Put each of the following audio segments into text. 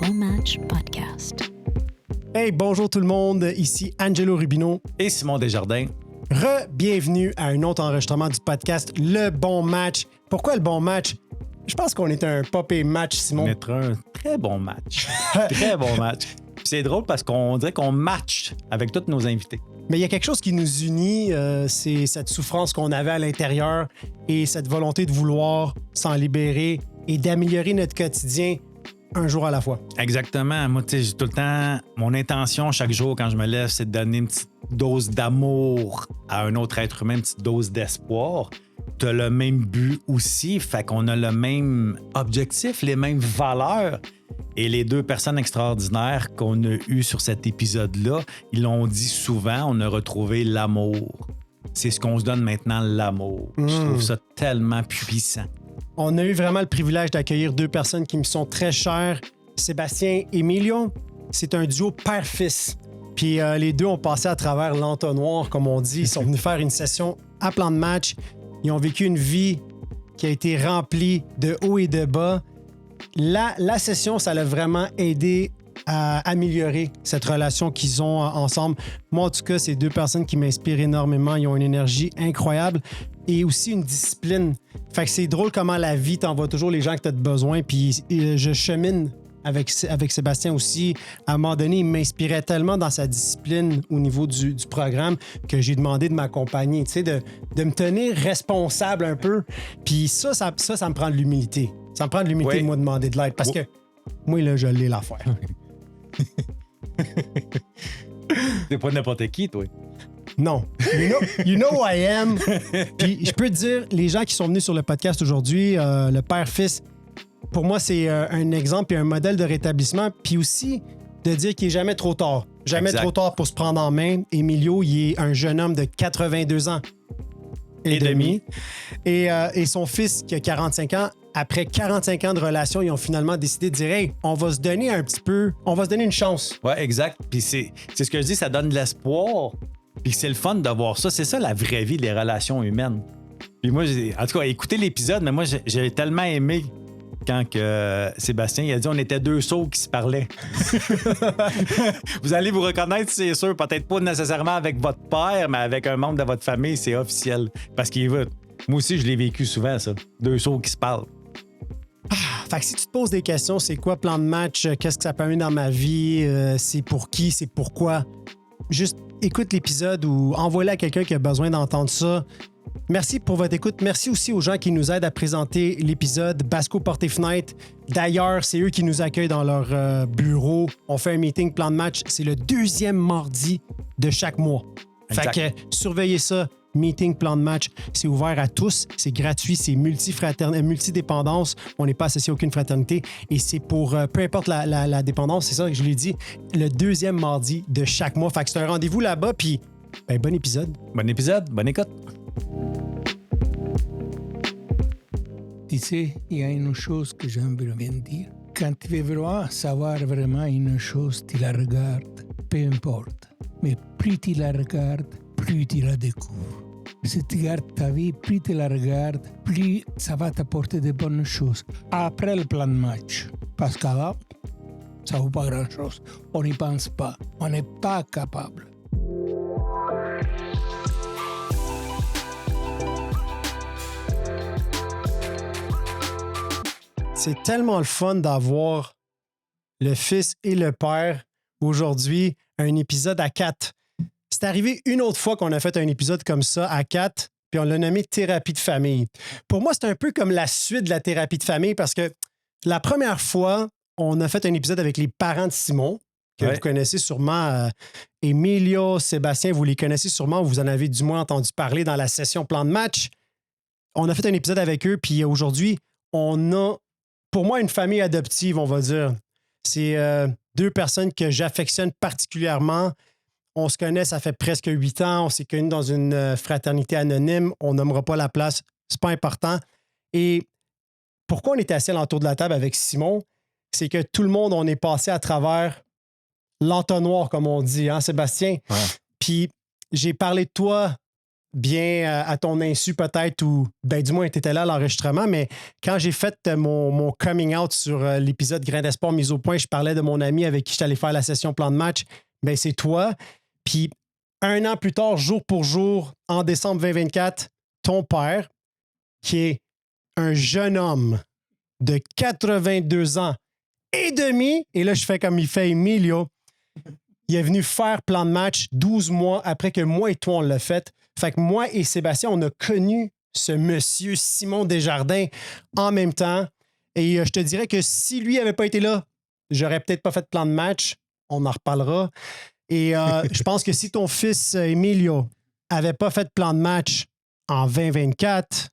Bon Match Podcast. Hey, bonjour tout le monde, ici Angelo Rubino. Et Simon Desjardins. Bienvenue à un autre enregistrement du podcast Le Bon Match. Pourquoi le bon match? Je pense qu'on est un popé match, Simon. On est un très bon match. Très bon match. Puis c'est drôle parce qu'on dirait qu'on match avec tous nos invités. Mais il y a quelque chose qui nous unit, c'est cette souffrance qu'on avait à l'intérieur et cette volonté de vouloir s'en libérer et d'améliorer notre quotidien un jour à la fois. Exactement. Moi, tu sais, j'ai tout le temps... Mon intention chaque jour quand je me lève, c'est de donner une petite dose d'amour à un autre être humain, une petite dose d'espoir. Tu as le même but aussi, fait qu'on a le même objectif, les mêmes valeurs. Et les deux personnes extraordinaires qu'on a eues sur cet épisode-là, ils l'ont dit souvent, on a retrouvé l'amour. C'est ce qu'on se donne maintenant, l'amour. Je trouve ça tellement puissant. On a eu vraiment le privilège d'accueillir deux personnes qui me sont très chères. Sébastien et Emilio, c'est un duo père-fils. Puis les deux ont passé à travers l'entonnoir, comme on dit. Ils sont venus faire une session à plan de match. Ils ont vécu une vie qui a été remplie de hauts et de bas. La session, ça l'a vraiment aidé à améliorer cette relation qu'ils ont ensemble. Moi, en tout cas, c'est deux personnes qui m'inspirent énormément. Ils ont une énergie incroyable et aussi une discipline. Fait que c'est drôle comment la vie t'envoie toujours les gens que tu as besoin. Puis je chemine avec Sébastien aussi. À un moment donné, il m'inspirait tellement dans sa discipline au niveau du programme que j'ai demandé de m'accompagner, tu sais, de me tenir responsable un peu. Puis ça me prend de l'humilité. Ça me prend de l'humilité de moi demander de l'aide parce que moi, là, je l'ai l'affaire. T'es pas n'importe qui, toi. Non. You know who I am. Puis je peux te dire, les gens qui sont venus sur le podcast aujourd'hui, le père-fils, pour moi, c'est un exemple et un modèle de rétablissement. Puis aussi, de dire qu'il n'est jamais trop tard. Jamais trop tard pour se prendre en main. Emilio, il est un jeune homme de 82 ans et demi. Et son fils, qui a 45 ans, après 45 ans de relation, ils ont finalement décidé de dire « Hey, on va se donner un petit peu, on va se donner une chance. » Ouais, exact. Puis c'est ce que je dis, ça donne de l'espoir. Puis c'est le fun de voir ça. C'est ça la vraie vie des relations humaines. Puis moi, en tout cas, écoutez l'épisode, mais moi, j'ai tellement aimé quand que Sébastien il a dit on était deux sourds qui se parlaient. Vous allez vous reconnaître, c'est sûr, peut-être pas nécessairement avec votre père, mais avec un membre de votre famille, c'est officiel. Parce qu'il va. Moi aussi, je l'ai vécu souvent, ça. Deux sourds qui se parlent. Fait que si tu te poses des questions, c'est quoi plan de match? Qu'est-ce que ça permet dans ma vie? C'est pour qui? C'est pourquoi? Juste écoute l'épisode ou envoie-le à quelqu'un qui a besoin d'entendre ça. Merci pour votre écoute. Merci aussi aux gens qui nous aident à présenter l'épisode. Basco Porte-Fenêtre. D'ailleurs, c'est eux qui nous accueillent dans leur bureau. On fait un meeting plan de match. C'est le 2e mardi de chaque mois. Exact. Fait que surveillez ça. Meeting plan de match. C'est ouvert à tous. C'est gratuit. C'est multidépendance. On n'est pas associé à aucune fraternité. Et c'est pour, peu importe la dépendance, c'est ça que je l'ai dit, le 2e mardi de chaque mois. Fait que c'est un rendez-vous là-bas. Puis, bon épisode. Bon épisode. Bonne écoute. Tu sais, il y a une chose que j'aimerais bien dire. Quand tu veux vraiment savoir vraiment une chose, tu la regardes, peu importe. Mais plus tu la regardes, plus tu la découvres. Si tu regardes ta vie, plus tu la regardes, plus ça va t'apporter de bonnes choses. Après le plan de match. Parce qu'avant, ça ne vaut pas grand-chose. On n'y pense pas. On n'est pas capable. C'est tellement le fun d'avoir le fils et le père aujourd'hui, un épisode à 4. C'est arrivé une autre fois qu'on a fait un épisode comme ça à 4, puis on l'a nommé thérapie de famille. Pour moi, c'est un peu comme la suite de la thérapie de famille parce que la première fois, on a fait un épisode avec les parents de Simon, que vous connaissez sûrement. Emilio, Sébastien, vous les connaissez sûrement, vous en avez du moins entendu parler dans la session plan de match. On a fait un épisode avec eux, puis aujourd'hui, on a, pour moi, une famille adoptive, on va dire. C'est deux personnes que j'affectionne particulièrement. On se connaît, ça fait presque 8 ans. On s'est connus dans une fraternité anonyme. On nommera pas la place. C'est pas important. Et pourquoi on était assis à l'entour de la table avec Simon? C'est que tout le monde, on est passé à travers l'entonnoir, comme on dit, hein, Sébastien? Ouais. Puis j'ai parlé de toi bien à ton insu peut-être, ou ben, du moins, tu étais là à l'enregistrement, mais quand j'ai fait mon coming out sur l'épisode Grain d'espoir mise au point, je parlais de mon ami avec qui je suis allé faire la session plan de match, ben c'est toi. Puis 1 an plus tard, jour pour jour, en décembre 2024, ton père, qui est un jeune homme de 82 ans et demi, et là, je fais comme il fait Emilio, il est venu faire plan de match 12 mois après que moi et toi, on l'a fait. Fait que moi et Sébastien, on a connu ce monsieur Simon Desjardins en même temps. Et je te dirais que si lui n'avait pas été là, j'aurais peut-être pas fait plan de match. On en reparlera. Et je pense que si ton fils Emilio avait pas fait plan de match en 2024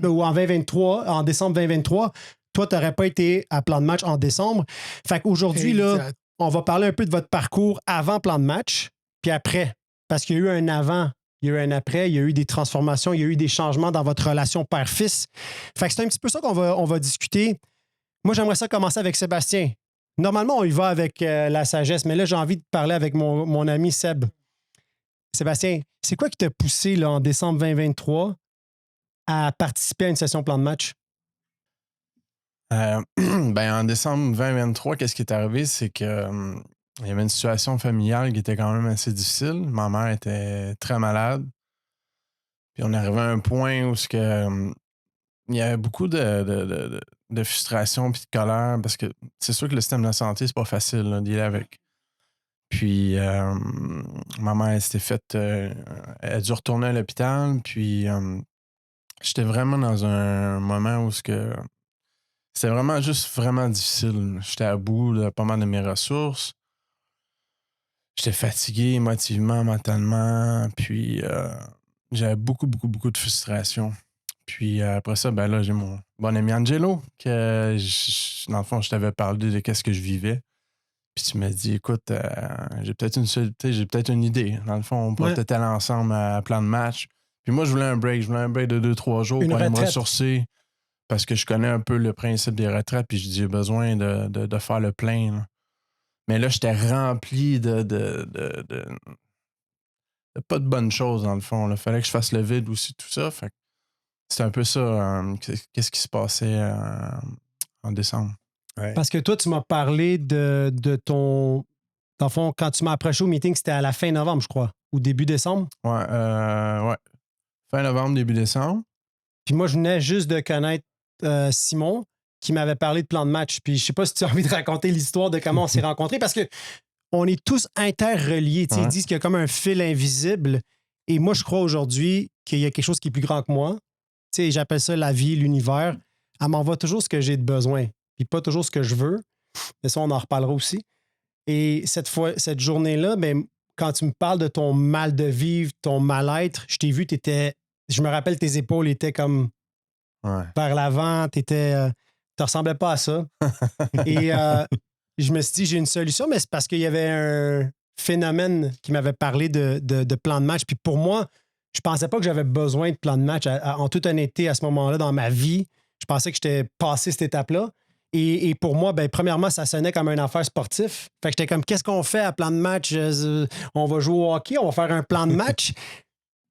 ou en 2023, en décembre 2023, toi, tu n'aurais pas été à plan de match en décembre. Fait qu'aujourd'hui, là, on va parler un peu de votre parcours avant plan de match, puis après. Parce qu'il y a eu un avant, il y a eu un après, il y a eu des transformations, il y a eu des changements dans votre relation père-fils. Fait que c'est un petit peu ça qu'on va discuter. Moi, j'aimerais ça commencer avec Sébastien. Normalement, on y va avec la sagesse, mais là, j'ai envie de parler avec mon ami Seb. Sébastien, c'est quoi qui t'a poussé là, en décembre 2023 à participer à une session plan de match? En décembre 2023, qu'est-ce qui est arrivé? C'est que il y avait une situation familiale qui était quand même assez difficile. Ma mère était très malade. Puis on est arrivé à un point où il y avait beaucoup de frustration et de colère parce que c'est sûr que le système de la santé, c'est pas facile là, d'y aller avec. Puis ma mère elle s'était faite. Elle a dû retourner à l'hôpital. Puis j'étais vraiment dans un moment où c'était vraiment juste vraiment difficile. J'étais à bout de pas mal de mes ressources. J'étais fatigué émotivement, mentalement. Puis j'avais beaucoup de frustration. Puis après ça, ben là, j'ai mon bon ami Angelo, que dans le fond, je t'avais parlé de qu'est-ce que je vivais. Puis tu m'as dit, écoute, j'ai peut-être une idée. Dans le fond, on pourrait peut-être aller ensemble à plan de match. Puis moi, je voulais un break. Je voulais un break de 2-3 jours pour aller me ressourcer. Parce que je connais un peu le principe des retraites, puis je dis j'ai besoin de faire le plein. Là. Mais là, j'étais rempli de pas de bonnes choses, dans le fond. Il fallait que je fasse le vide aussi, tout ça. Fait que c'était un peu ça, qu'est-ce qui se passait en décembre. Ouais. Parce que toi, tu m'as parlé de ton... Dans le fond, quand tu m'as approché au meeting, c'était à la fin novembre, je crois, ou début décembre. Ouais. Fin novembre, début décembre. Puis moi, je venais juste de connaître Simon, qui m'avait parlé de plan de match. Puis je sais pas si tu as envie de raconter l'histoire de comment on s'est rencontrés, parce que on est tous interreliés. Ouais. Ils disent qu'il y a comme un fil invisible. Et moi, je crois aujourd'hui qu'il y a quelque chose qui est plus grand que moi. T'sais, j'appelle ça la vie, l'univers. Elle m'envoie toujours ce que j'ai de besoin, puis pas toujours ce que je veux. Mais ça, on en reparlera aussi. Et cette journée-là, ben, quand tu me parles de ton mal de vivre, ton mal-être, je t'ai vu, je me rappelle, tes épaules étaient comme vers l'avant, tu ressemblais pas à ça. Et je me suis dit, j'ai une solution, mais c'est parce qu'il y avait un phénomène qui m'avait parlé de plan de match. Puis pour moi, je pensais pas que j'avais besoin de plan de match. En toute honnêteté, à ce moment-là, dans ma vie, je pensais que j'étais passé cette étape-là. Et pour moi, ben, premièrement, ça sonnait comme une affaire sportif. Fait que j'étais comme, qu'est-ce qu'on fait à plan de match? On va jouer au hockey, on va faire un plan de match.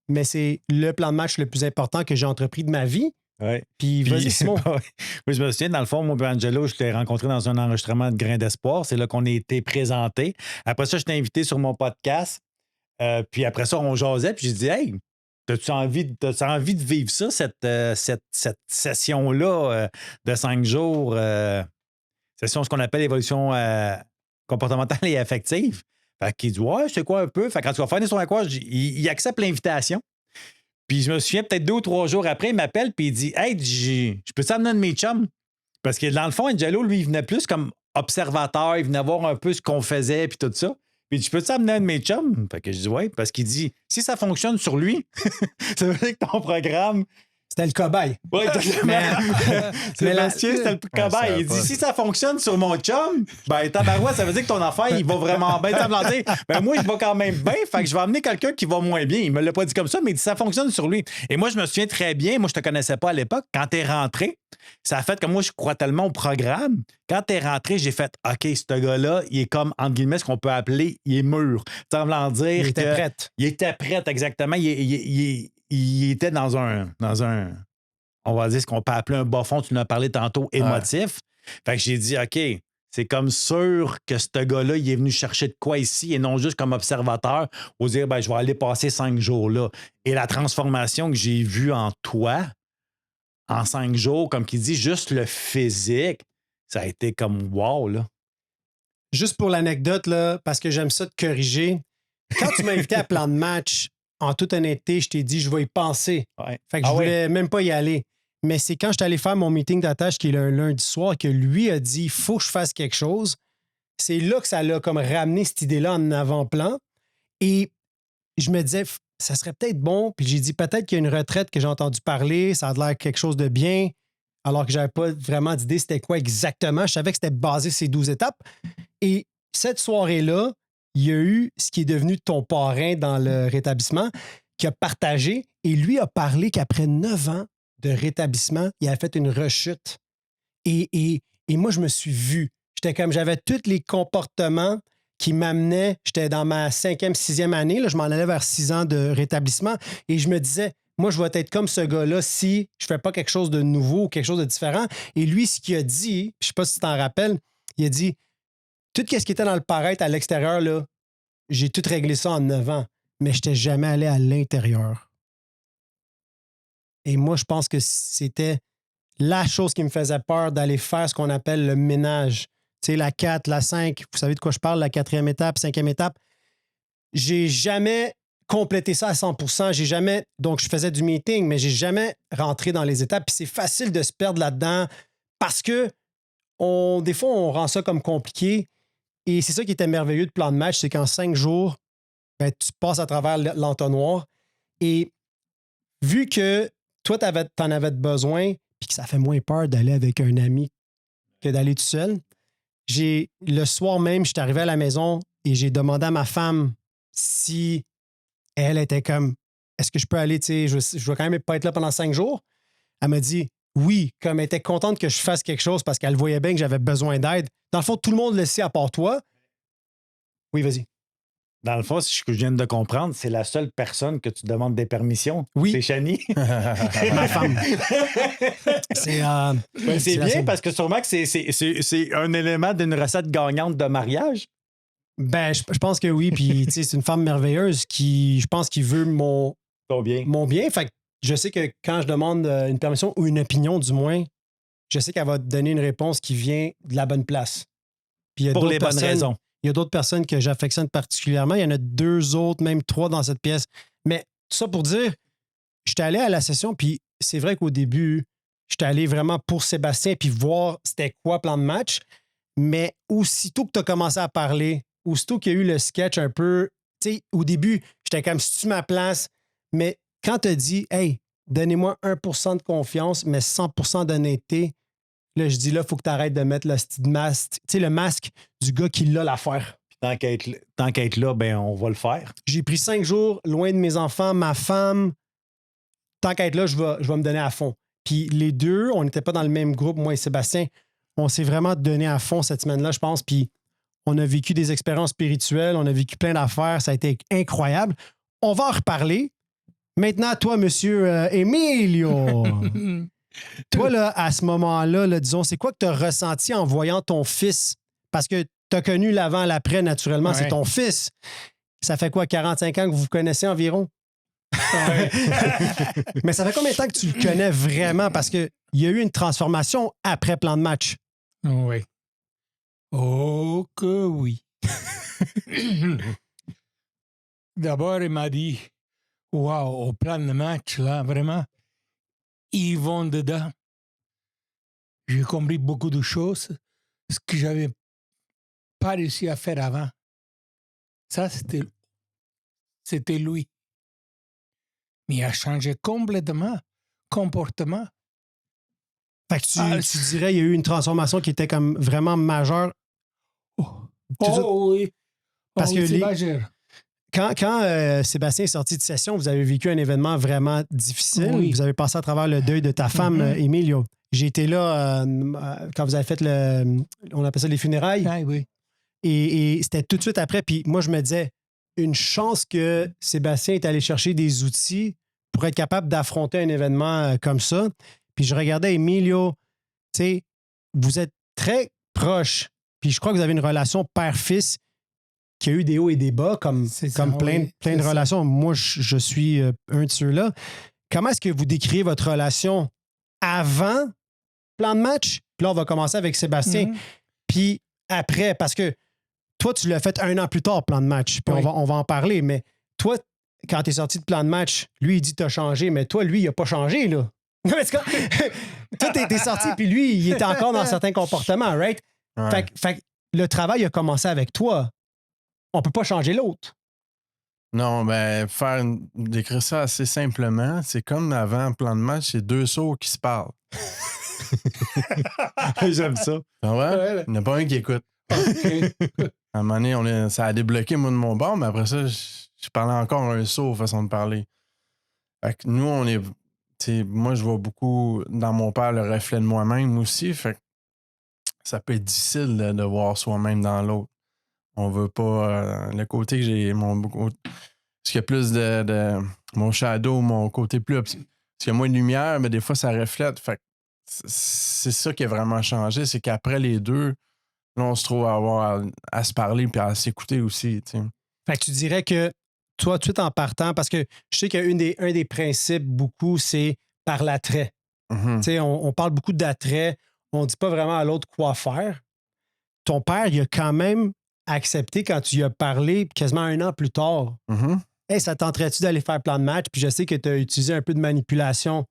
Mais c'est le plan de match le plus important que j'ai entrepris de ma vie. Ouais. Puis vas-y, Simon. Oui, je me souviens, dans le fond, moi et Angelo, je t'ai rencontré dans un enregistrement de Grain d'espoir. C'est là qu'on a été présentés. Après ça, je t'ai invité sur mon podcast. Puis après ça, on jasait. Puis j'ai dit, hey, t'as-tu envie de vivre ça, cette session-là de 5 jours? Session, ce qu'on appelle l'évolution comportementale et affective. Fait qu'il dit, ouais, c'est quoi un peu? Fait que quand tu vas faire des soins à quoi, il accepte l'invitation. Puis je me souviens, peut-être 2 ou 3 jours après, il m'appelle puis il dit, hey, je peux t'amener un de mes chums? Parce que dans le fond, Angelo, lui, il venait plus comme observateur, il venait voir un peu ce qu'on faisait puis tout ça. Puis tu peux t'amener un de mes chums? Fait que je dis, ouais, parce qu'il dit, si ça fonctionne sur lui, ça veut dire que ton programme, C'était le cobaye. Oui, Sébastien, c'était le cobaye. ça Il va dit pas. si ça fonctionne sur mon chum, ben tabarouette, ça veut dire que ton affaire, il va vraiment bien. Ça veut dire, ben moi, je vais quand même bien, fait que je vais amener quelqu'un qui va moins bien. Il me l'a pas dit comme ça, mais il dit ça fonctionne sur lui. Et moi, je me souviens très bien, moi, je te connaissais pas à l'époque. Quand t'es rentré, ça a fait que moi, je crois tellement au programme. Quand t'es rentré, j'ai fait OK, ce gars-là, il est comme, entre guillemets, ce qu'on peut appeler, il est mûr. Ça veut dire Il était que- prêt. Il était prêt, exactement. Il était dans un, on va dire ce qu'on peut appeler un bas fond, tu en as parlé tantôt, émotif. Fait que j'ai dit, OK, c'est comme sûr que ce gars-là, il est venu chercher de quoi ici et non juste comme observateur ou dire, ben, je vais aller passer 5 jours là. Et la transformation que j'ai vue en toi, en 5 jours, comme qu'il dit, juste le physique, ça a été comme wow, là. Juste pour l'anecdote, là, parce que j'aime ça te corriger. Quand tu m'as invité à plan de match, en toute honnêteté, je t'ai dit, je vais y penser. Ouais. Fait que je voulais même pas y aller. Mais c'est quand je suis allé faire mon meeting d'attache, qui est le lundi soir, que lui a dit, il faut que je fasse quelque chose. C'est là que ça l'a comme ramené cette idée-là en avant-plan. Et je me disais, ça serait peut-être bon. Puis j'ai dit, peut-être qu'il y a une retraite que j'ai entendu parler, ça a l'air quelque chose de bien, alors que j'avais pas vraiment d'idée c'était quoi exactement. Je savais que c'était basé ces 12 étapes. Et cette soirée-là, il y a eu ce qui est devenu ton parrain dans le rétablissement, qui a partagé. Et lui a parlé qu'après 9 ans de rétablissement, il a fait une rechute. Et moi, je me suis vu. J'étais comme, j'avais tous les comportements qui m'amenaient. J'étais dans ma 5e, 6e année. Là, je m'en allais vers 6 ans de rétablissement. Et je me disais, moi, je vais être comme ce gars-là si je fais pas quelque chose de nouveau ou quelque chose de différent. Et lui, ce qu'il a dit, je sais pas si tu t'en rappelles, il a dit, tout ce qui était dans le paraître à l'extérieur, là, j'ai tout réglé ça en 9 ans, mais je n'étais jamais allé à l'intérieur. Et moi, je pense que c'était la chose qui me faisait peur d'aller faire ce qu'on appelle le ménage. Tu sais, la 4, la 5, vous savez de quoi je parle, la 4e étape, 5e étape. J'ai jamais complété ça à 100%. J'ai jamais... Donc, je faisais du meeting, mais j'ai jamais rentré dans les étapes. Puis c'est facile de se perdre là-dedans parce que des fois, on rend ça comme compliqué. Et c'est ça qui était merveilleux de plan de match, c'est qu'en 5 jours, ben, tu passes à travers l'entonnoir. Et vu que toi, t'en avais besoin, puis que ça fait moins peur d'aller avec un ami que d'aller tout seul, le soir même, je suis arrivé à la maison et j'ai demandé à ma femme si elle était comme, est-ce que je peux aller, tu sais, je vais quand même pas être là pendant 5 jours. Elle m'a dit oui, comme elle était contente que je fasse quelque chose parce qu'elle voyait bien que j'avais besoin d'aide. Dans le fond, tout le monde le sait à part toi. Oui, vas-y. Dans le fond, ce que je viens de comprendre, c'est la seule personne que tu demandes des permissions. Oui. C'est Chani. Ma femme. C'est C'est la bien seule. parce que sûrement que c'est un élément d'une recette gagnante de mariage. Ben, je pense que oui. Puis, tu sais, c'est une femme merveilleuse qui, je pense, qui veut mon Combien? bien. Fait que je sais que quand je demande une permission ou une opinion, du moins, je sais qu'elle va te donner une réponse qui vient de la bonne place. Puis il y a Pour d'autres les bonnes personnes- raisons. Il y a d'autres personnes que j'affectionne particulièrement. Il y en a 2 autres, même 3 dans cette pièce. Mais tout ça pour dire, j'étais allé à la session, puis c'est vrai qu'au début, j'étais allé vraiment pour Sébastien, puis voir c'était quoi plan de match. Mais aussitôt que tu as commencé à parler, aussitôt qu'il y a eu le sketch un peu, tu sais, au début, j'étais comme si tu ma place. Mais quand tu as dit, hey, donnez-moi 1% de confiance, mais 100% d'honnêteté, là, je dis là, il faut que tu arrêtes de mettre le style masque, tu sais, le masque du gars qui l'a l'affaire. Tant qu'à être là, ben on va le faire. J'ai pris 5 jours loin de mes enfants, ma femme. Tant qu'à être là, je vais me donner à fond. Puis les deux, on n'était pas dans le même groupe, moi et Sébastien. On s'est vraiment donné à fond cette semaine-là, je pense. Puis on a vécu des expériences spirituelles, on a vécu plein d'affaires. Ça a été incroyable. On va en reparler. Maintenant, toi, monsieur Emilio. Toi, là, à ce moment-là, là, disons, c'est quoi que tu as ressenti en voyant ton fils? Parce que tu as connu l'avant, l'après, naturellement, c'est Ouais. ton fils. Ça fait quoi, 45 ans que vous vous connaissez environ? Mais ça fait combien de temps que tu le connais vraiment? Parce qu'il y a eu une transformation après plan de match. Oui. Oh que oui. D'abord, il m'a dit, waouh, au plan de match, là, vraiment, ils vont dedans. J'ai compris beaucoup de choses, ce que j'avais pas réussi à faire avant. Ça, c'était lui. Mais il a changé complètement. comportement. Fait que tu dirais qu'il y a eu une transformation qui était comme vraiment majeure. Oui. Parce que c'est majeur. Quand Sébastien est sorti de session, vous avez vécu un événement vraiment difficile. Oui. Vous avez passé à travers le deuil de ta femme, Emilio. J'ai été là quand vous avez fait on appelle ça les funérailles. Ah, oui. Et c'était tout de suite après. Puis moi, je me disais, une chance que Sébastien est allé chercher des outils pour être capable d'affronter un événement comme ça. Puis je regardais Emilio, tu sais, vous êtes très proches. Puis je crois que vous avez une relation père-fils qui a eu des hauts et des bas, comme plein de relations. Moi, je suis un de ceux-là. Comment est-ce que vous décrivez votre relation avant plan de match? Puis là, on va commencer avec Sébastien. Puis après, parce que toi, tu l'as fait 1 an plus tard, plan de match. Puis on va en parler. Mais toi, quand tu es sorti de plan de match, lui, il dit que tu as changé. Mais toi, lui, il n'a pas changé, là. Toi, t'es sorti, puis lui, il était encore dans certains comportements, right? Ouais. Fait que le travail a commencé avec toi. On peut pas changer l'autre. Non, ben, décrire ça assez simplement, c'est comme avant un plan de match, c'est 2 sourds qui se parlent. J'aime ça. Ah ouais? Il n'y en a pas un qui écoute. À un moment donné, ça a débloqué, moi, de mon bord, mais après ça, je parlais encore un sourd, façon de parler. Fait que nous, on est. Moi, je vois beaucoup dans mon père le reflet de moi-même aussi. Fait que ça peut être difficile de voir soi-même dans l'autre. On veut pas. Le côté que j'ai. Parce qu'il y a plus de mon shadow, mon côté plus. Parce qu'il y a moins de lumière, mais des fois, ça reflète. Fait que c'est ça qui a vraiment changé. C'est qu'après les deux, là, on se trouve à se parler puis à s'écouter aussi. T'sais. Fait que tu dirais que toi, tout de suite en partant, parce que je sais qu'un des principes beaucoup, c'est par l'attrait. Mm-hmm. Tu sais, on parle beaucoup d'attrait. On ne dit pas vraiment à l'autre quoi faire. Ton père, il a quand même accepté quand tu lui as parlé quasiment 1 an plus tard. Mm-hmm. Hey, ça tenterait-tu d'aller faire plan de match? Puis je sais que tu as utilisé un peu de manipulation.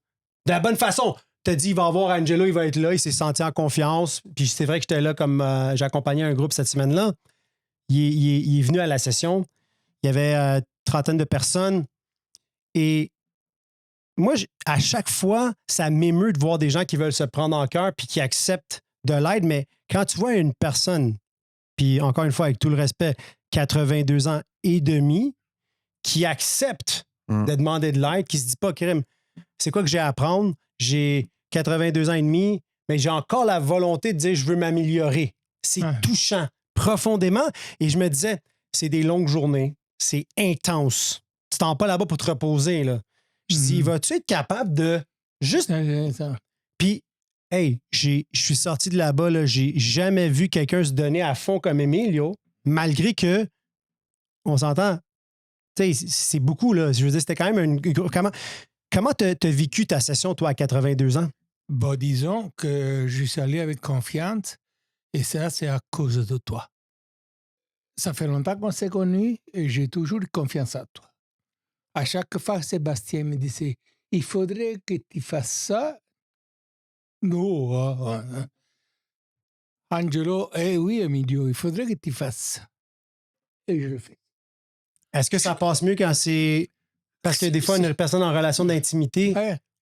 De la bonne façon. Tu as dit, il va avoir Angelo, il va être là, il s'est senti en confiance. Puis c'est vrai que j'étais là comme j'accompagnais un groupe cette semaine-là. Il est venu à la session. Il y avait 30 de personnes. Et moi, à chaque fois, ça m'émeut de voir des gens qui veulent se prendre en cœur puis qui acceptent de l'aide. Mais quand tu vois une personne, puis encore une fois, avec tout le respect, 82 ans et demi, qui accepte de demander de l'aide, qui se dit pas, crime, c'est quoi que j'ai à apprendre? J'ai 82 ans et demi, mais j'ai encore la volonté de dire je veux m'améliorer. C'est touchant, profondément. Et je me disais, c'est des longues journées, c'est intense. Tu t'en vas pas là-bas pour te reposer, là. Je dis, vas-tu être capable de juste... Puis, hey, je suis sorti de là-bas, là, j'ai jamais vu quelqu'un se donner à fond comme Emilio, malgré que, on s'entend, tu sais, c'est beaucoup, là. Je veux dire, c'était quand même Comment t'as vécu ta session, toi, à 82 ans? Bon, disons que je suis allé avec confiance et ça, c'est à cause de toi. Ça fait longtemps qu'on s'est connus et j'ai toujours eu confiance en toi. À chaque fois, Sébastien me disait, il faudrait que tu fasses ça. Non, Angelo, oui, Emilio, il faudrait que tu fasses ça. Et je le fais. Est-ce que ça passe mieux quand c'est... Parce que des fois, une personne en relation d'intimité,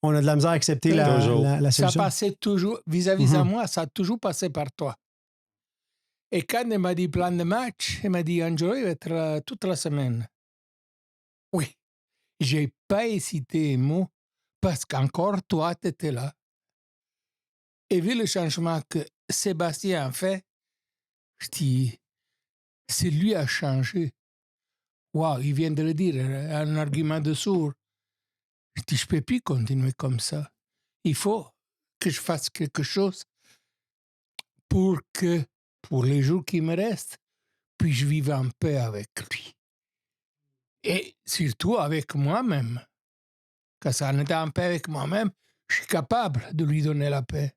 on a de la misère à accepter la solution. Ça passait toujours, vis-à-vis de moi, ça a toujours passé par toi. Et quand elle m'a dit plan de match, elle m'a dit, Angelo, il va être là toute la semaine. Oui. J'ai pas hésité un mot parce qu'encore toi, tu étais là. Et vu le changement que Sébastien a fait, je dis, c'est lui a changé. Wow, il vient de le dire, un argument de sourd. Je dis, je ne peux plus continuer comme ça. Il faut que je fasse quelque chose pour les jours qui me restent, puis je vive en paix avec lui. Et surtout avec moi-même. Quand ça en est en paix avec moi-même, je suis capable de lui donner la paix.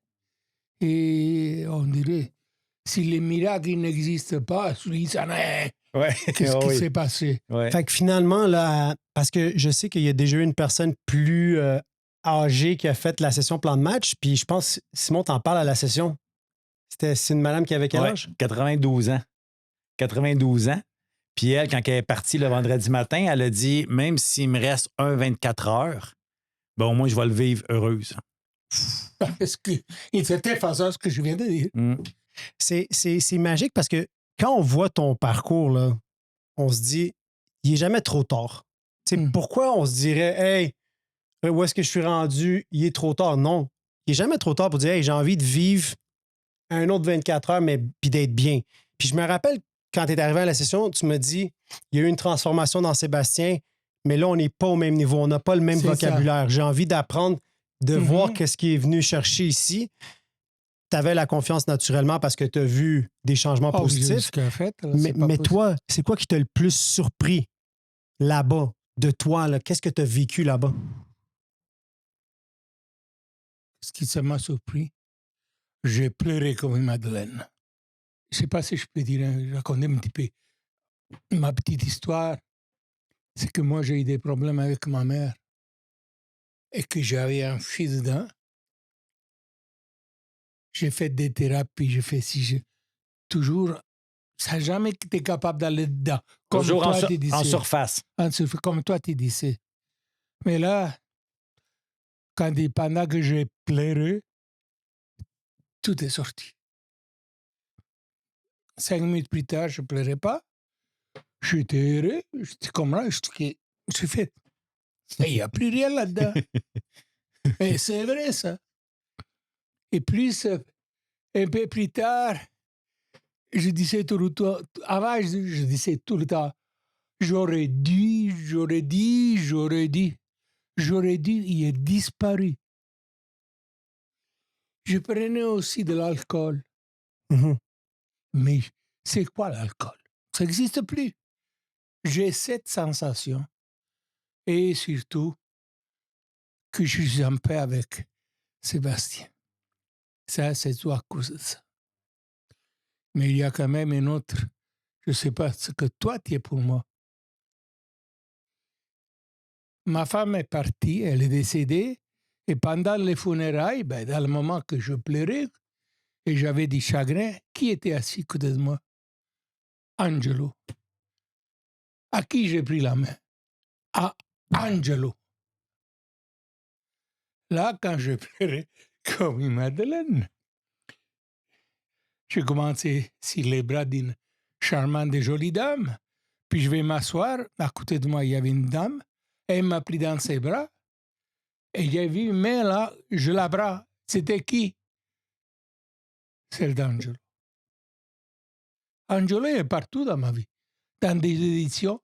Et on dirait, si les miracles n'existent pas, lui, ça n'est... Qu'est-ce qui s'est passé? Ouais. Fait que finalement, là, parce que je sais qu'il y a déjà eu une personne plus âgée qui a fait la session plan de match, puis je pense, Simon t'en parle à la session. C'est une madame qui avait quel âge? 92 ans. 92 ans. Puis elle, quand elle est partie le vendredi matin, elle a dit, même s'il me reste 24 heures, ben, au moins, je vais le vivre heureuse. Parce que, c'était faisant ce que je viens de dire. C'est magique parce que quand on voit ton parcours, là, on se dit, il n'est jamais trop tard. Tu sais, pourquoi on se dirait, hey, où est-ce que je suis rendu? Il est trop tard. Non, il n'est jamais trop tard pour dire, hey, j'ai envie de vivre un autre 24 heures, mais puis d'être bien. Puis je me rappelle, quand tu es arrivé à la session, tu me dis, il y a eu une transformation dans Sébastien, mais là, on n'est pas au même niveau. On n'a pas le même C'est vocabulaire. J'ai envie d'apprendre, de voir qu'est-ce qui est venu chercher ici. Tu avais la confiance naturellement parce que tu as vu des changements positifs. Mais toi, c'est quoi qui t'a le plus surpris là-bas, de toi? Là? Qu'est-ce que tu as vécu là-bas? Ce qui m'a surpris, j'ai pleuré comme une madeleine. Je ne sais pas si je peux dire, raconter un petit peu ma petite histoire. C'est que moi, j'ai eu des problèmes avec ma mère et que j'avais un fils dedans. J'ai fait des thérapies, j'ai fait toujours, ça n'a jamais été capable d'aller dedans. Comme Toujours toi, en surface. Comme toi, tu disais. Mais là, pendant que j'ai pleuré, tout est sorti. 5 minutes plus tard, je ne pleurais pas. J'étais heureux. J'étais comme là. J'ai fait. Il n'y a plus rien là-dedans. Et c'est vrai, ça. Et plus, un peu plus tard, je disais tout le temps. Avant, je disais tout le temps. J'aurais dû, il est disparu. Je prenais aussi de l'alcool. Mais c'est quoi l'alcool? Ça n'existe plus. J'ai cette sensation. Et surtout, que je suis en paix avec Sébastien. Ça, c'est tout à cause de ça. Mais il y a quand même un autre, je ne sais pas ce que toi, tu es pour moi. Ma femme est partie, elle est décédée, et pendant les funérailles, dans le moment que je pleurais, et j'avais du chagrin, qui était assis à côté de moi? Angelo. À qui j'ai pris la main? À Angelo. Là, quand je pleurais comme une madeleine, j'ai commencé sur les bras d'une charmante et jolie dame, puis je vais m'asseoir, à côté de moi, il y avait une dame, elle m'a pris dans ses bras, et j'ai vu une main là, je la bras. C'était qui? Celle d'Angelo. Angelo est partout dans ma vie, dans des éditions.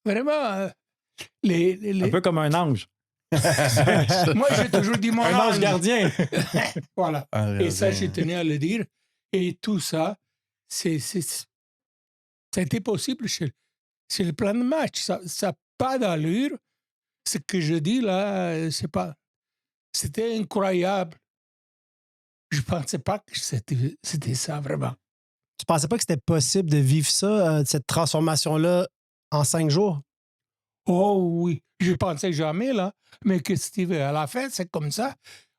Vraiment, Un peu comme un ange. Moi, j'ai toujours dit mon Un ange gardien. Voilà. Et ça, je tenais à le dire. Et tout ça, c'était possible sur le plan de match. Ça n'a pas d'allure. Ce que je dis là, c'était incroyable. Je ne pensais pas que c'était ça, vraiment. Tu pensais pas que c'était possible de vivre ça, cette transformation-là, en 5 jours? Oh oui, je pensais jamais, là. Mais qu'est-ce que tu veux? À la fin, c'est comme ça.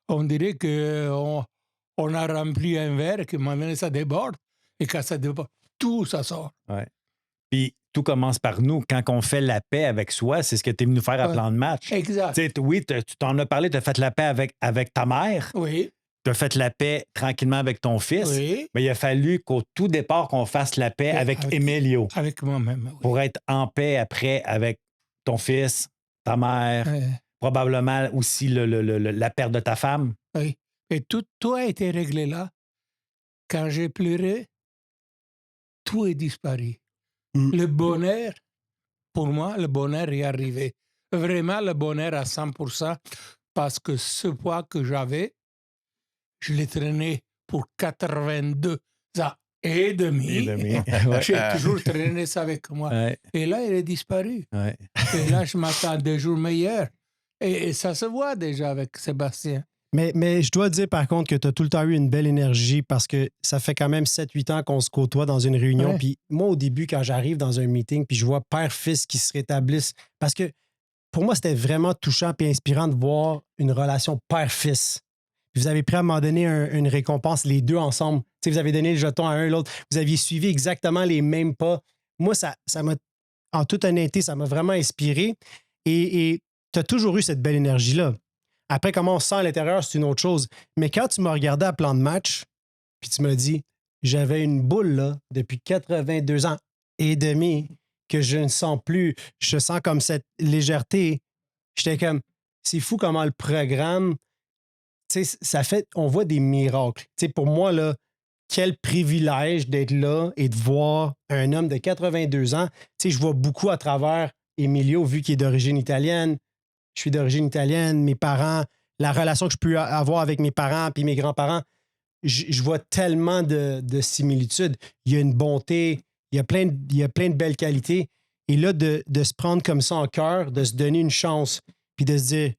On dirait qu'on a rempli un verre et que maintenant ça déborde. Et quand ça déborde, tout ça sort. Ouais. Puis tout commence par nous. Quand on fait la paix avec soi, c'est ce que tu es venu faire à plan de match. Exact. Oui, tu t'en as parlé, tu as fait la paix avec ta mère. Oui. Tu as fait la paix tranquillement avec ton fils. Oui. Mais il a fallu qu'au tout départ, qu'on fasse la paix avec Emilio. Avec moi-même, oui. Pour être en paix après avec ton fils, ta mère, probablement aussi la perte de ta femme. Oui. Et tout a été réglé là. Quand j'ai pleuré, tout est disparu. Le bonheur, pour moi, le bonheur est arrivé. Vraiment, le bonheur à 100%, parce que ce poids que j'avais, je l'ai traîné pour 82 ans et demi. J'ai toujours traîné ça avec moi. Ouais. Et là, il est disparu. Ouais. Et là, je m'attends à des jours meilleurs. Et ça se voit déjà avec Sébastien. Mais je dois dire, par contre, que tu as tout le temps eu une belle énergie parce que ça fait quand même 7-8 ans qu'on se côtoie dans une réunion. Ouais. Puis moi, au début, quand j'arrive dans un meeting, puis je vois père-fils qui se rétablissent, parce que pour moi, c'était vraiment touchant et inspirant de voir une relation père-fils. Vous avez pris à un moment donné une récompense, les deux ensemble. T'sais, vous avez donné le jeton à un l'autre. Vous aviez suivi exactement les mêmes pas. Moi, ça m'a, en toute honnêteté, ça m'a vraiment inspiré. Et tu as toujours eu cette belle énergie-là. Après, comment on se sent à l'intérieur, c'est une autre chose. Mais quand tu m'as regardé à plan de match, puis tu m'as dit, j'avais une boule là, depuis 82 ans et demi que je ne sens plus. Je sens comme cette légèreté. J'étais comme, c'est fou comment le programme, tu sais, ça fait, on voit des miracles. Tu sais, pour moi, là, quel privilège d'être là et de voir un homme de 82 ans. Tu sais, je vois beaucoup à travers Emilio, vu qu'il est d'origine italienne. Je suis d'origine italienne, mes parents, la relation que je peux avoir avec mes parents puis mes grands-parents, je vois tellement de similitudes. Il y a une bonté, il y a plein de belles qualités. Et là, de se prendre comme ça en cœur, de se donner une chance, puis de se dire,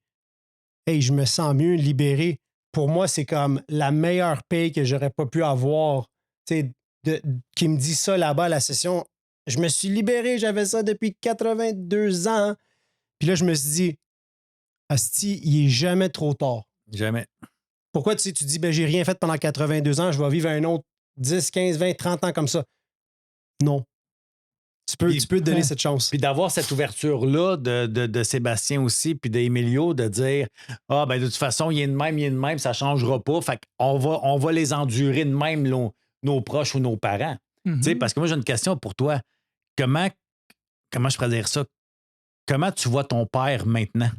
hey, je me sens mieux, libéré. Pour moi, c'est comme la meilleure paye que j'aurais pas pu avoir. Tu sais, qui me dit ça là-bas à la session. Je me suis libéré, j'avais ça depuis 82 ans. Puis là, je me suis dit, asti, il est jamais trop tard. Jamais. Pourquoi tu dis, ben, j'ai rien fait pendant 82 ans, je vais vivre un autre 10, 15, 20, 30 ans comme ça? Non. Tu peux te donner cette chance. Puis d'avoir cette ouverture-là de Sébastien aussi, puis d'Emilio, de dire ah, ben de toute façon, il est de même, ça ne changera pas. Fait qu'on va les endurer de même, nos proches ou nos parents. Tu sais, parce que moi, j'ai une question pour toi. Comment je pourrais dire ça? Comment tu vois ton père maintenant?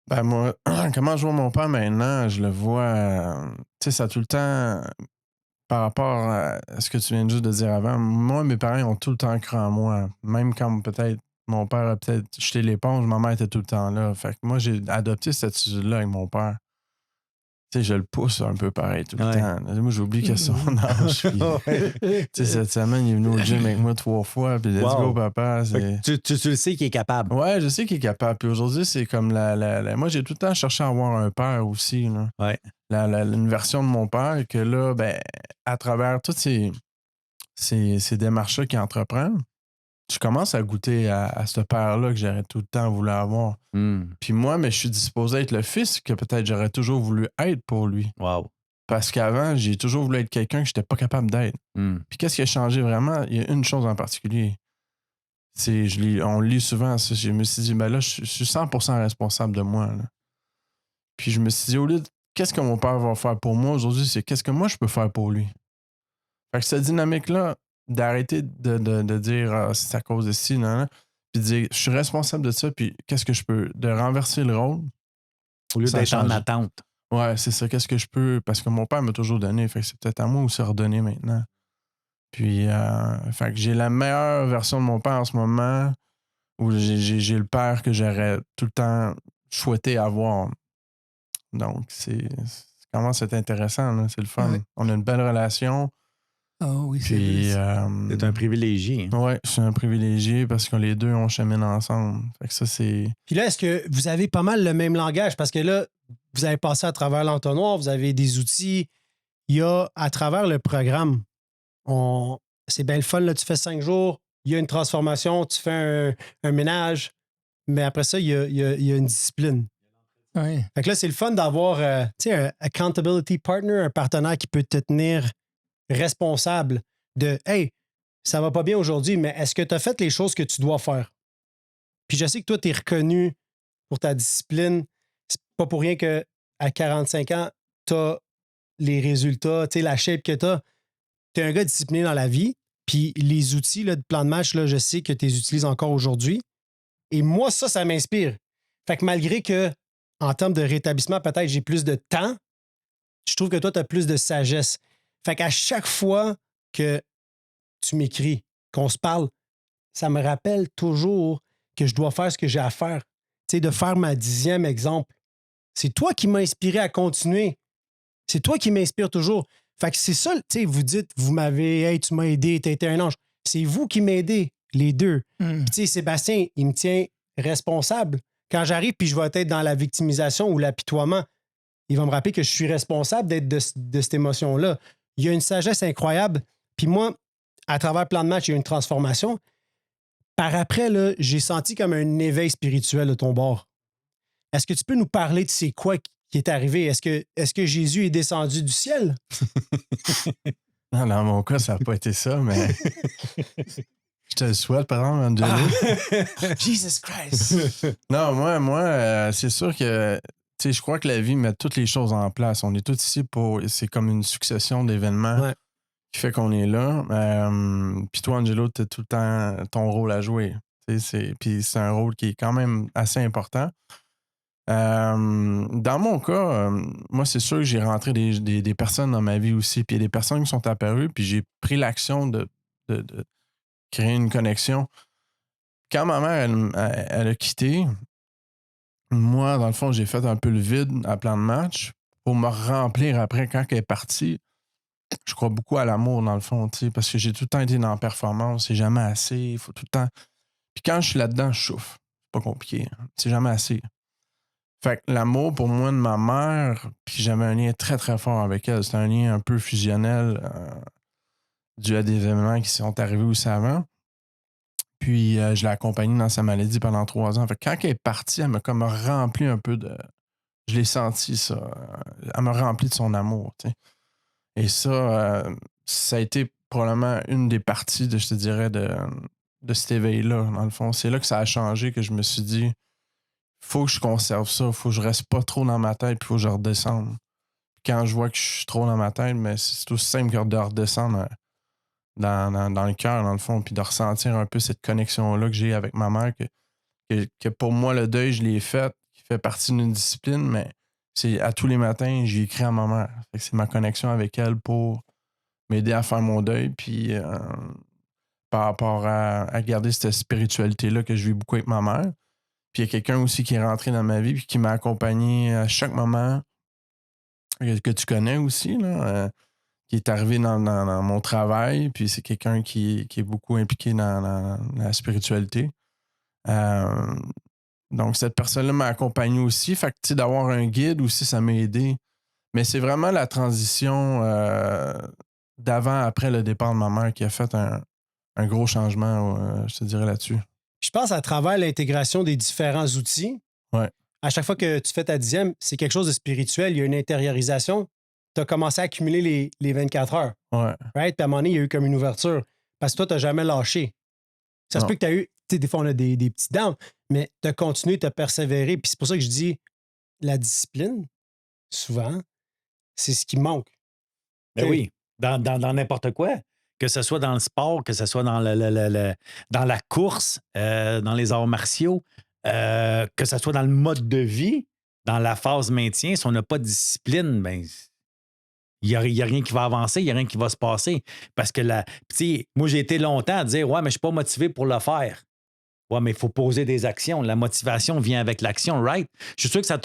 Ben moi, comment je vois mon père maintenant, je le vois, tu sais, ça a tout le temps, par rapport à ce que tu viens juste de dire avant, moi, mes parents ils ont tout le temps cru en moi. Même quand peut-être mon père a peut-être jeté l'éponge, ma mère était tout le temps là. Fait que moi, j'ai adopté cette attitude-là avec mon père. Tu sais, je le pousse un peu pareil tout le temps. Moi, j'oublie que son âge. Tu sais, cette semaine, il est venu au gym avec moi 3 fois. Puis let's go, papa. Tu le sais qu'il est capable. Ouais, je sais qu'il est capable. Puis aujourd'hui, c'est comme moi, j'ai tout le temps cherché à avoir un père aussi. Là. Ouais. Une version de mon père que là, ben, à travers toutes ces démarches-là qu'il entreprend, je commence à goûter à ce père-là que j'aurais tout le temps voulu avoir. Puis moi, mais je suis disposé à être le fils que peut-être j'aurais toujours voulu être pour lui. Wow. Parce qu'avant, j'ai toujours voulu être quelqu'un que je n'étais pas capable d'être. Puis qu'est-ce qui a changé vraiment? Il y a une chose en particulier. On le lit souvent, ça. Je me suis dit, ben là, je suis 100% responsable de moi. Là. Puis je me suis dit, au lieu de qu'est-ce que mon père va faire pour moi aujourd'hui, c'est qu'est-ce que moi je peux faire pour lui. Fait que cette dynamique-là, d'arrêter de dire c'est à cause de ci, non, puis de dire je suis responsable de ça, puis qu'est-ce que je peux, de renverser le rôle. Au lieu d'être en attente. Ouais, c'est ça, qu'est-ce que je peux, parce que mon père m'a toujours donné, fait que c'est peut-être à moi aussi redonner maintenant. Puis, fait que j'ai la meilleure version de mon père en ce moment, où j'ai le père que j'aurais tout le temps souhaité avoir. Donc, ça commence à être intéressant, là, c'est le fun. Ouais. On a une belle relation. Oh oui, puis, c'est un privilégié. Oui, je suis un privilégié parce que les deux, on chemine ensemble. Fait que ça, c'est... Puis là, est-ce que vous avez pas mal le même langage? Parce que là, vous avez passé à travers l'entonnoir, vous avez des outils. Il y a, à travers le programme, c'est bien le fun, là, tu fais 5 jours, il y a une transformation, tu fais un ménage, mais après ça, il y a une discipline. Oui. Fait que là, c'est le fun d'avoir un accountability partner, un partenaire qui peut te tenir responsable de « Hey, ça va pas bien aujourd'hui, mais est-ce que tu as fait les choses que tu dois faire? » Puis je sais que toi, tu es reconnu pour ta discipline. C'est pas pour rien qu'à 45 ans, tu as les résultats, la shape que tu as. Tu es un gars discipliné dans la vie. Puis les outils là, de plan de match, là, je sais que tu les utilises encore aujourd'hui. Et moi, ça m'inspire. Fait que malgré que, en termes de rétablissement, peut-être j'ai plus de temps, je trouve que toi, tu as plus de sagesse. Fait qu'à chaque fois que tu m'écris, qu'on se parle, ça me rappelle toujours que je dois faire ce que j'ai à faire. Tu sais, de faire ma 10e exemple. C'est toi qui m'as inspiré à continuer. C'est toi qui m'inspire toujours. Fait que c'est ça, tu sais, vous dites, vous m'avez, hey, tu m'as aidé, t'as été un ange. C'est vous qui m'aidez, les deux. Puis, tu sais, Sébastien, il me tient responsable. Quand j'arrive puis je vais être dans la victimisation ou l'apitoiement, il va me rappeler que je suis responsable d'être de cette émotion-là. Il y a une sagesse incroyable. Puis moi, à travers plan de match, il y a une transformation. Par après, là, j'ai senti comme un éveil spirituel de ton bord. Est-ce que tu peux nous parler de c'est quoi qui est arrivé? Est-ce que Jésus est descendu du ciel? Non, dans mon cas, ça n'a pas été ça, mais... Je te le souhaite, par exemple, Angelo. Jesus Christ! Non, moi, c'est sûr que, tu sais, je crois que la vie met toutes les choses en place. On est tous ici pour. C'est comme une succession d'événements Ouais. qui fait qu'on est là. Puis toi, Angelo, tu as tout le temps ton rôle à jouer. Puis c'est un rôle qui est quand même assez important. Dans mon cas, moi, c'est sûr que j'ai rentré des personnes dans ma vie aussi. Puis il y a des personnes qui sont apparues, puis j'ai pris l'action de créer une connexion. Quand ma mère, elle a quitté, moi, dans le fond, j'ai fait un peu le vide à plan de match pour me remplir après quand elle est partie. Je crois beaucoup à l'amour, dans le fond, tu sais, parce que j'ai tout le temps été dans la performance. C'est jamais assez. Il faut tout le temps. Puis quand je suis là-dedans, je souffre. C'est pas compliqué. Hein. C'est jamais assez. Fait que l'amour, pour moi, de ma mère, puis j'avais un lien très, très fort avec elle. C'était un lien un peu fusionnel dû à des événements qui sont arrivés aussi avant. Puis je l'ai accompagnée dans sa maladie pendant 3 ans. Fait que quand elle est partie, elle m'a comme rempli un peu de... Je l'ai senti, ça. Elle m'a rempli de son amour, tu sais. Et ça, ça a été probablement une des parties, je te dirais, de cet éveil-là, dans le fond. C'est là que ça a changé, que je me suis dit, faut que je conserve ça, faut que je reste pas trop dans ma tête, puis faut que je redescende. Puis quand je vois que je suis trop dans ma tête, mais c'est aussi simple que de redescendre dans le cœur, dans le fond, puis de ressentir un peu cette connexion-là que j'ai avec ma mère, que pour moi, le deuil, je l'ai fait, qui fait partie d'une discipline, mais c'est à tous les matins, j'ai écrit à ma mère. Fait que c'est ma connexion avec elle pour m'aider à faire mon deuil, puis par rapport à garder cette spiritualité-là que je vis beaucoup avec ma mère. Puis il y a quelqu'un aussi qui est rentré dans ma vie puis qui m'a accompagné à chaque moment que tu connais aussi, là, qui est arrivé dans mon travail. Puis c'est quelqu'un qui est beaucoup impliqué dans la spiritualité. Donc cette personne-là m'a accompagné aussi. Fait que tu sais, d'avoir un guide aussi, ça m'a aidé. Mais c'est vraiment la transition d'avant après le départ de ma mère qui a fait un gros changement, je te dirais, là-dessus. Je pense à travers l'intégration des différents outils. Ouais. À chaque fois que tu fais ta 10e, c'est quelque chose de spirituel. Il y a une intériorisation. Tu as commencé à accumuler les 24 heures. Ouais. Right? Puis à un moment donné, il y a eu comme une ouverture. Parce que toi, tu n'as jamais lâché. Ça se peut que tu as eu, tu sais, des fois, on a des petits downs, mais tu as continué, tu as persévéré. Puis c'est pour ça que je dis la discipline, souvent, c'est ce qui manque. Ben oui, dans n'importe quoi. Que ce soit dans le sport, que ce soit dans dans la course, dans les arts martiaux, que ce soit dans le mode de vie, dans la phase maintien, si on n'a pas de discipline, ben il n'y a rien qui va avancer, il n'y a rien qui va se passer. Parce que moi, j'ai été longtemps à dire ouais, mais je ne suis pas motivé pour le faire. Ouais, mais il faut poser des actions. La motivation vient avec l'action, right? Je suis sûr que ça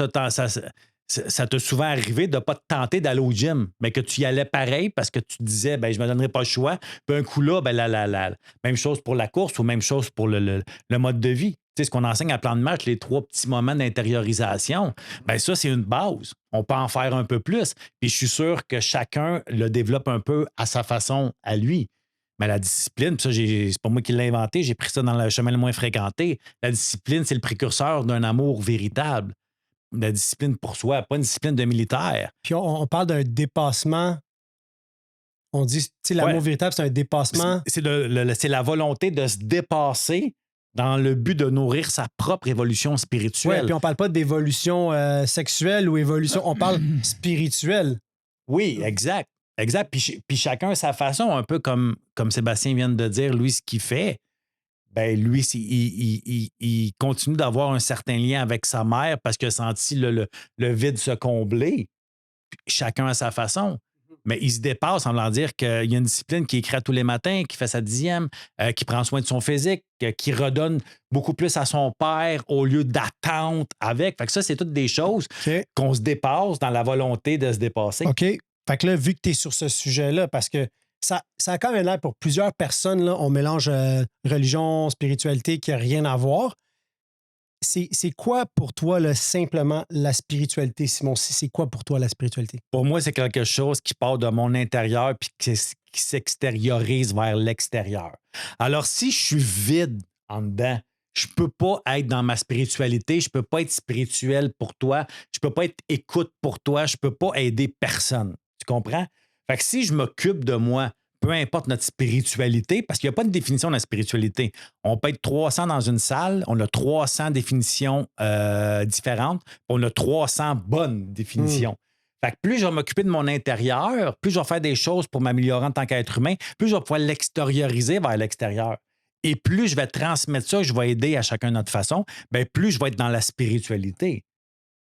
t'a souvent arrivé de ne pas te tenter d'aller au gym, mais que tu y allais pareil parce que tu te disais, ben, je ne me donnerai pas le choix. Puis un coup là, ben, la même chose pour la course ou même chose pour le mode de vie. Tu sais, ce qu'on enseigne à plan de match, les 3 petits moments d'intériorisation, ben ça, c'est une base. On peut en faire un peu plus. Puis je suis sûr que chacun le développe un peu à sa façon, à lui. Mais la discipline, puis ça, c'est pas moi qui l'ai inventé, j'ai pris ça dans le chemin le moins fréquenté. La discipline, c'est le précurseur d'un amour véritable. La discipline pour soi, pas une discipline de militaire. Puis on parle d'un dépassement. On dit, tu sais, l'amour véritable, c'est un dépassement. C'est la volonté de se dépasser dans le but de nourrir sa propre évolution spirituelle. Oui, puis on parle pas d'évolution sexuelle ou évolution, on parle spirituelle. Oui, exact. Exact. Puis chacun à sa façon, un peu comme Sébastien vient de dire, lui, ce qu'il fait, ben lui, il continue d'avoir un certain lien avec sa mère parce qu'il a senti le vide se combler. Puis chacun à sa façon. Mais il se dépasse en voulant dire qu'il y a une discipline qui écrit tous les matins, qui fait sa 10e, qui prend soin de son physique, qui redonne beaucoup plus à son père au lieu d'attente avec. Fait que ça, c'est toutes des choses qu'on se dépasse dans la volonté de se dépasser. OK. Fait que là, vu que tu es sur ce sujet-là, parce que ça a quand même l'air pour plusieurs personnes, là, on mélange religion, spiritualité qui n'a rien à voir. C'est quoi pour toi, là, simplement, la spiritualité, Simon? C'est quoi pour toi la spiritualité? Pour moi, c'est quelque chose qui part de mon intérieur puis qui s'extériorise vers l'extérieur. Alors, si je suis vide en dedans, je peux pas être dans ma spiritualité, je peux pas être spirituel pour toi, je peux pas être écoute pour toi, je peux pas aider personne. Tu comprends? Fait que si je m'occupe de moi peu importe notre spiritualité, parce qu'il n'y a pas de définition de la spiritualité. On peut être 300 dans une salle, on a 300 définitions différentes, on a 300 bonnes définitions. Fait que plus je vais m'occuper de mon intérieur, plus je vais faire des choses pour m'améliorer en tant qu'être humain, plus je vais pouvoir l'extérioriser vers l'extérieur. Et plus je vais transmettre ça, je vais aider à chacun de notre façon, bien, plus je vais être dans la spiritualité.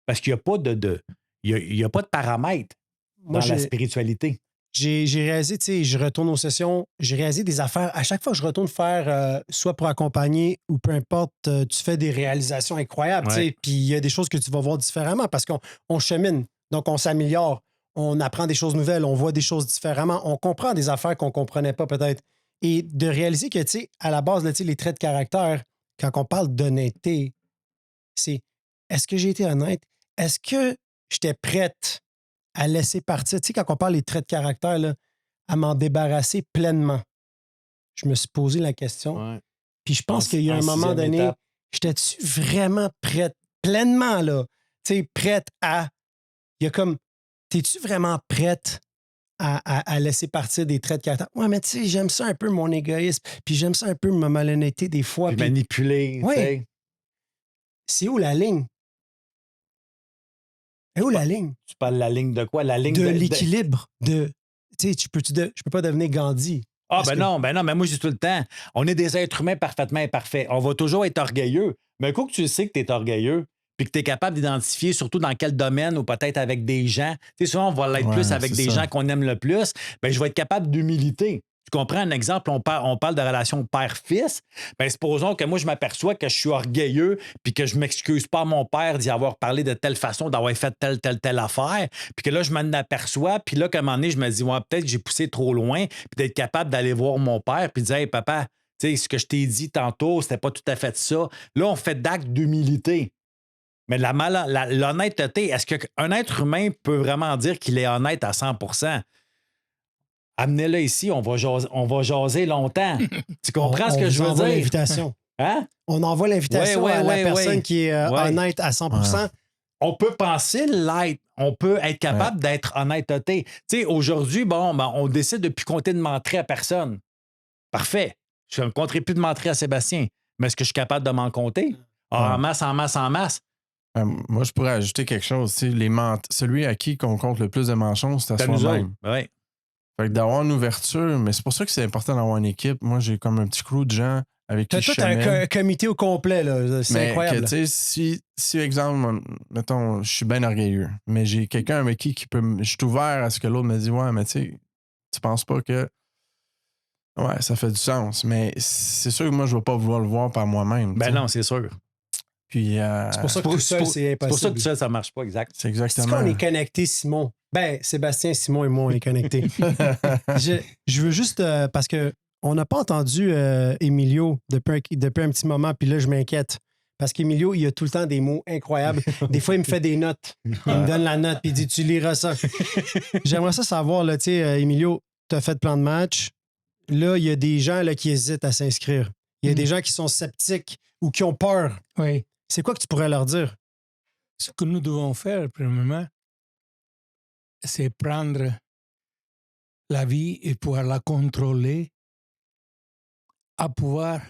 Parce qu'il n'y a pas il y a pas de paramètre Moi, dans la spiritualité. J'ai réalisé, tu sais, je retourne aux sessions, j'ai réalisé des affaires. À chaque fois que je retourne faire, soit pour accompagner ou peu importe, tu fais des réalisations incroyables, tu sais. Puis il y a des choses que tu vas voir différemment parce qu'on chemine. Donc, on s'améliore. On apprend des choses nouvelles. On voit des choses différemment. On comprend des affaires qu'on ne comprenait pas peut-être. Et de réaliser que, tu sais, à la base, là, tu sais, les traits de caractère, quand on parle d'honnêteté, c'est est-ce que j'ai été honnête? Est-ce que j'étais prête à laisser partir? Tu sais, quand on parle des traits de caractère, là, à m'en débarrasser pleinement. Je me suis posé la question. Ouais. Puis je pense qu'il y a un moment donné, j'étais-tu vraiment prête, pleinement, là? Tu sais, prête à. Il y a comme. T'es-tu vraiment prête à laisser partir des traits de caractère? Ouais, mais tu sais, j'aime ça un peu mon égoïsme. Puis j'aime ça un peu ma malhonnêteté des fois. Puis Puis manipuler. Ouais. Tu sais. c'est où la ligne? Et où la ligne? Tu parles de la ligne de quoi? La ligne De l'équilibre. Tu sais, je peux pas devenir Gandhi. Ah, Parce ben non, mais moi, je dis tout le temps, on est des êtres humains parfaitement imparfaits. On va toujours être orgueilleux. Mais un coup que tu sais que tu es orgueilleux, puis que tu es capable d'identifier surtout dans quel domaine ou peut-être avec des gens, tu sais, souvent, on va l'être plus avec des gens qu'on aime le plus, bien, je vais être capable d'humilité. Tu comprends un exemple, on parle de relation père-fils. Bien, supposons que moi, je m'aperçois que je suis orgueilleux puis que je m'excuse pas à mon père d'y avoir parlé de telle façon, d'avoir fait telle affaire, puis que là, je m'en aperçois, puis là, qu'à un moment donné, je me dis, ouais, peut-être que j'ai poussé trop loin, puis d'être capable d'aller voir mon père puis de dire, hey, papa, tu sais, ce que je t'ai dit tantôt, c'était pas tout à fait ça. Là, on fait d'actes d'humilité. Mais l'honnêteté, est-ce qu'un être humain peut vraiment dire qu'il est honnête à 100 %? Amenez-le ici, on va jaser longtemps. Tu comprends ce que je veux dire? L'invitation. Hein? On envoie l'invitation à la personne qui est honnête à 100 %. On peut penser l'être. On peut être capable d'être honnêteté. Tu sais, aujourd'hui, on décide de ne plus compter de mentir à personne. Parfait. Je ne me compterai plus de mentir à Sébastien. Mais est-ce que je suis capable de m'en compter? En masse. Moi, je pourrais ajouter quelque chose. Tu sais, celui à qui on compte le plus de mensonges, c'est à soi-même. Oui. Fait que d'avoir une ouverture, mais c'est pour ça que c'est important d'avoir une équipe. Moi, j'ai comme un petit crew de gens avec qui je chemine. Toi, t'as un comité au complet, là. C'est incroyable. Mais tu sais, si, exemple, mettons, je suis bien orgueilleux, mais j'ai quelqu'un avec qui peut... Je suis ouvert à ce que l'autre me dit, ouais, mais tu sais, tu penses pas que... Ouais, ça fait du sens. Mais c'est sûr que moi, je vais pas vouloir le voir par moi-même. Ben non, c'est sûr. Puis... c'est pour ça que tout seul, c'est impossible. C'est pour ça que tout seul, ça marche pas, exact. C'est exactement... C'est qu'on est connectés, Simon. Ben, Sébastien, Simon et moi, on est connectés. je veux juste, parce que on n'a pas entendu Emilio depuis un petit moment, puis là, je m'inquiète. Parce qu'Emilio, il a tout le temps des mots incroyables. Des fois, il me fait des notes. Il me donne la note, puis il dit, tu liras ça. J'aimerais ça savoir, là, tu sais, Emilio, tu as fait plan de match. Là, il y a des gens là, qui hésitent à s'inscrire. Il y a des gens qui sont sceptiques ou qui ont peur. Oui. C'est quoi que tu pourrais leur dire? Ce que nous devons faire, premièrement, c'est prendre la vie et pouvoir la contrôler, à pouvoir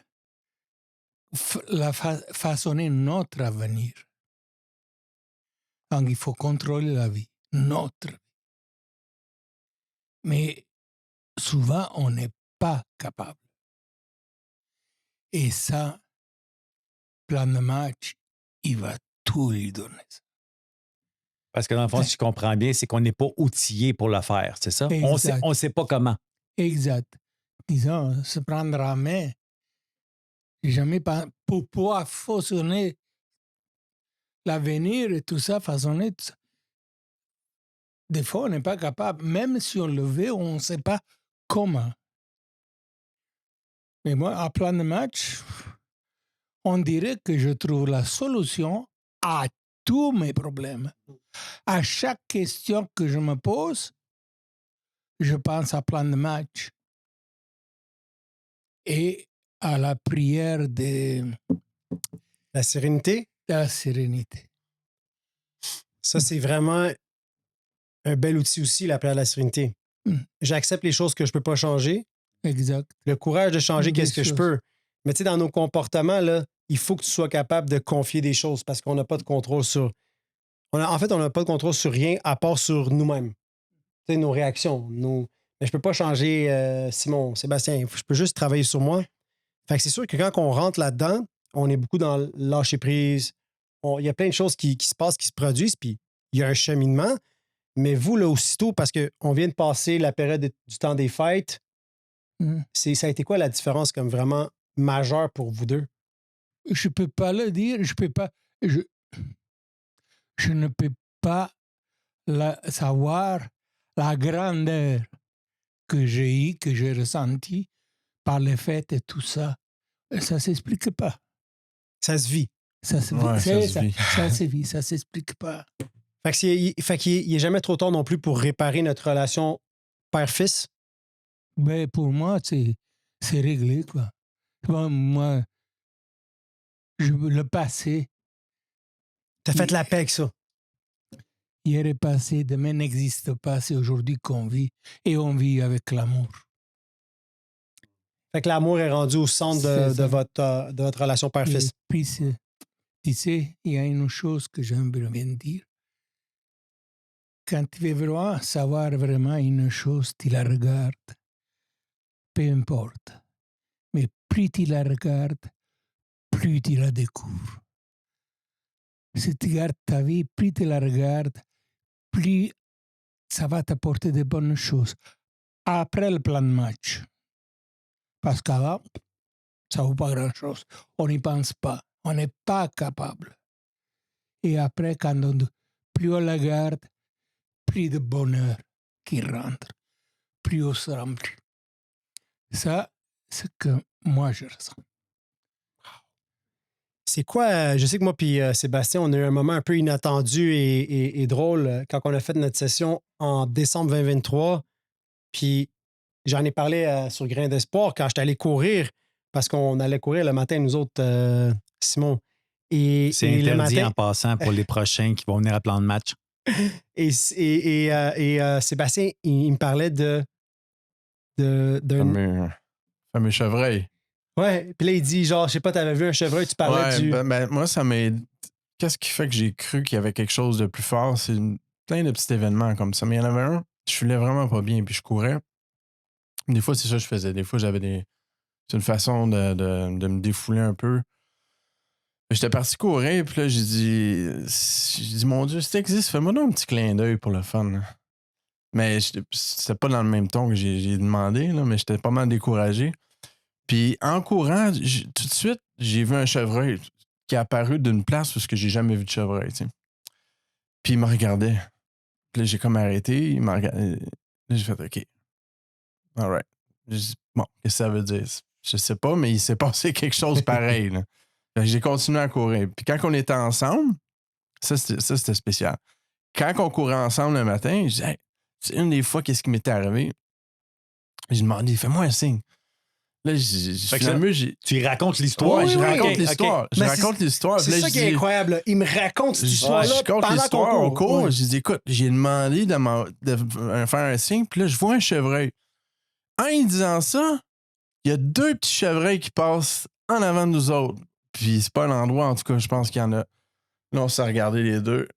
façonner notre avenir. Donc, il faut contrôler la vie, notre vie. Mais souvent, on n'est pas capable. Et ça, plan de match, il va tout lui donner. Parce que dans le fond, si je comprends bien, c'est qu'on n'est pas outillé pour le faire, c'est ça? Exact. On ne sait pas comment. Exact. Disons, se prendre en main, jamais pour pouvoir façonner l'avenir et tout ça, façonner tout ça. Des fois, on n'est pas capable. Même si on le veut, on ne sait pas comment. Mais moi, à plan de match, on dirait que je trouve la solution à tous mes problèmes. À chaque question que je me pose, je pense à plan de match et à la prière de La sérénité? la sérénité. Ça, c'est vraiment un bel outil aussi, la prière de la sérénité. J'accepte les choses que je peux pas changer. Exact. Le courage de changer Des qu'est-ce que je choses. peux. Mais tu sais, dans nos comportements, là, il faut que tu sois capable de confier des choses parce qu'on n'a pas de contrôle sur... En fait, on n'a pas de contrôle sur rien à part sur nous-mêmes. Tu sais, nos réactions. Mais je peux pas changer Simon, Sébastien. Je peux juste travailler sur moi. Fait que c'est sûr que quand on rentre là-dedans, on est beaucoup dans le lâcher prise. Il y a plein de choses qui se passent, qui se produisent, puis il y a un cheminement. Mais vous, là, aussitôt, parce qu'on vient de passer la période du temps des fêtes, ça a été quoi la différence comme vraiment majeure pour vous deux? Je peux pas le dire, je peux pas... Je ne peux pas savoir la grandeur que j'ai eue, que j'ai ressentie par les fêtes et tout ça. Ça s'explique pas. Ça se vit. Ça se Ouais, vit. ça se vit. Ça se vit, ça s'explique pas. Fait qu'il n'est jamais trop tard non plus pour réparer notre relation père-fils. Mais pour moi, c'est réglé, quoi. Moi, le passé, T'as fait la paix avec ça. hier est passé, demain n'existe pas, c'est aujourd'hui qu'on vit. Et on vit avec l'amour. Fait que l'amour est rendu au centre C'est ça. de votre relation père-fils. Et puis, tu sais, il y a une chose que j'aimerais bien dire. Quand tu veux vraiment savoir vraiment une chose, tu la regardes. Peu importe. Mais plus tu la regardes, plus tu la découvres. Si tu regardes ta vie, plus tu la regardes, plus ça va t'apporter de bonnes choses. Après le plan de match. Parce qu'avant, ça ne vaut pas grand-chose. On n'y pense pas. On n'est pas capable. Et après, plus on la regarde, plus de bonheur qui rentre, plus on se remplit. Ça, c'est ce que moi je ressens. C'est quoi, je sais que moi puis Sébastien, on a eu un moment un peu inattendu et drôle quand on a fait notre session en décembre 2023. Puis j'en ai parlé sur Grain d'Espoir quand j'étais allé courir, parce qu'on allait courir le matin, nous autres, Simon. C'est et le interdit matin, en passant pour les prochains qui vont venir à plan de match. Sébastien, il me parlait d'un... Fameux chevreuil. Ouais, puis là, il dit, genre, je sais pas, t'avais vu un chevreuil, tu parlais du... Moi, ça m'a... Qu'est-ce qui fait que j'ai cru qu'il y avait quelque chose de plus fort? C'est plein de petits événements comme ça. Mais il y en avait un, je filais vraiment pas bien, puis je courais. Des fois, c'est ça que je faisais. Des fois, c'est une façon de me défouler un peu. J'étais parti courir, puis là, j'ai dit, mon Dieu, si t'existes, fais-moi donc un petit clin d'œil pour le fun. Là. Mais c'était pas dans le même ton que j'ai demandé, là, mais j'étais pas mal découragé. Puis en courant, tout de suite, j'ai vu un chevreuil qui est apparu d'une place où j'ai jamais vu de chevreuil. Tu sais. Puis il me regardait. Puis là, j'ai comme arrêté. Il m'a regardé. Là, j'ai fait OK. All right. J'ai dit, bon, qu'est-ce que ça veut dire? Je sais pas, mais il s'est passé quelque chose pareil. Là. J'ai continué à courir. Puis quand on était ensemble, ça c'était spécial. Quand on courait ensemble le matin, je disais, hey, c'est une des fois, qu'est-ce qui m'était arrivé? J'ai demandé, fais-moi un signe. Là, tu y racontes l'histoire. Ouais, je raconte Okay, l'histoire. okay. Je raconte l'histoire. C'est ça qui est incroyable. Là. Il me raconte cette histoire-là. Je raconte pendant l'histoire qu'on au cours. Ouais. J'ai dit, écoute, j'ai demandé de faire un signe, puis là, je vois un chevreuil. En y disant ça, il y a deux petits chevreuils qui passent en avant de nous autres. Puis c'est pas un endroit, en tout cas, je pense qu'il y en a. Là, on s'est regardé les deux.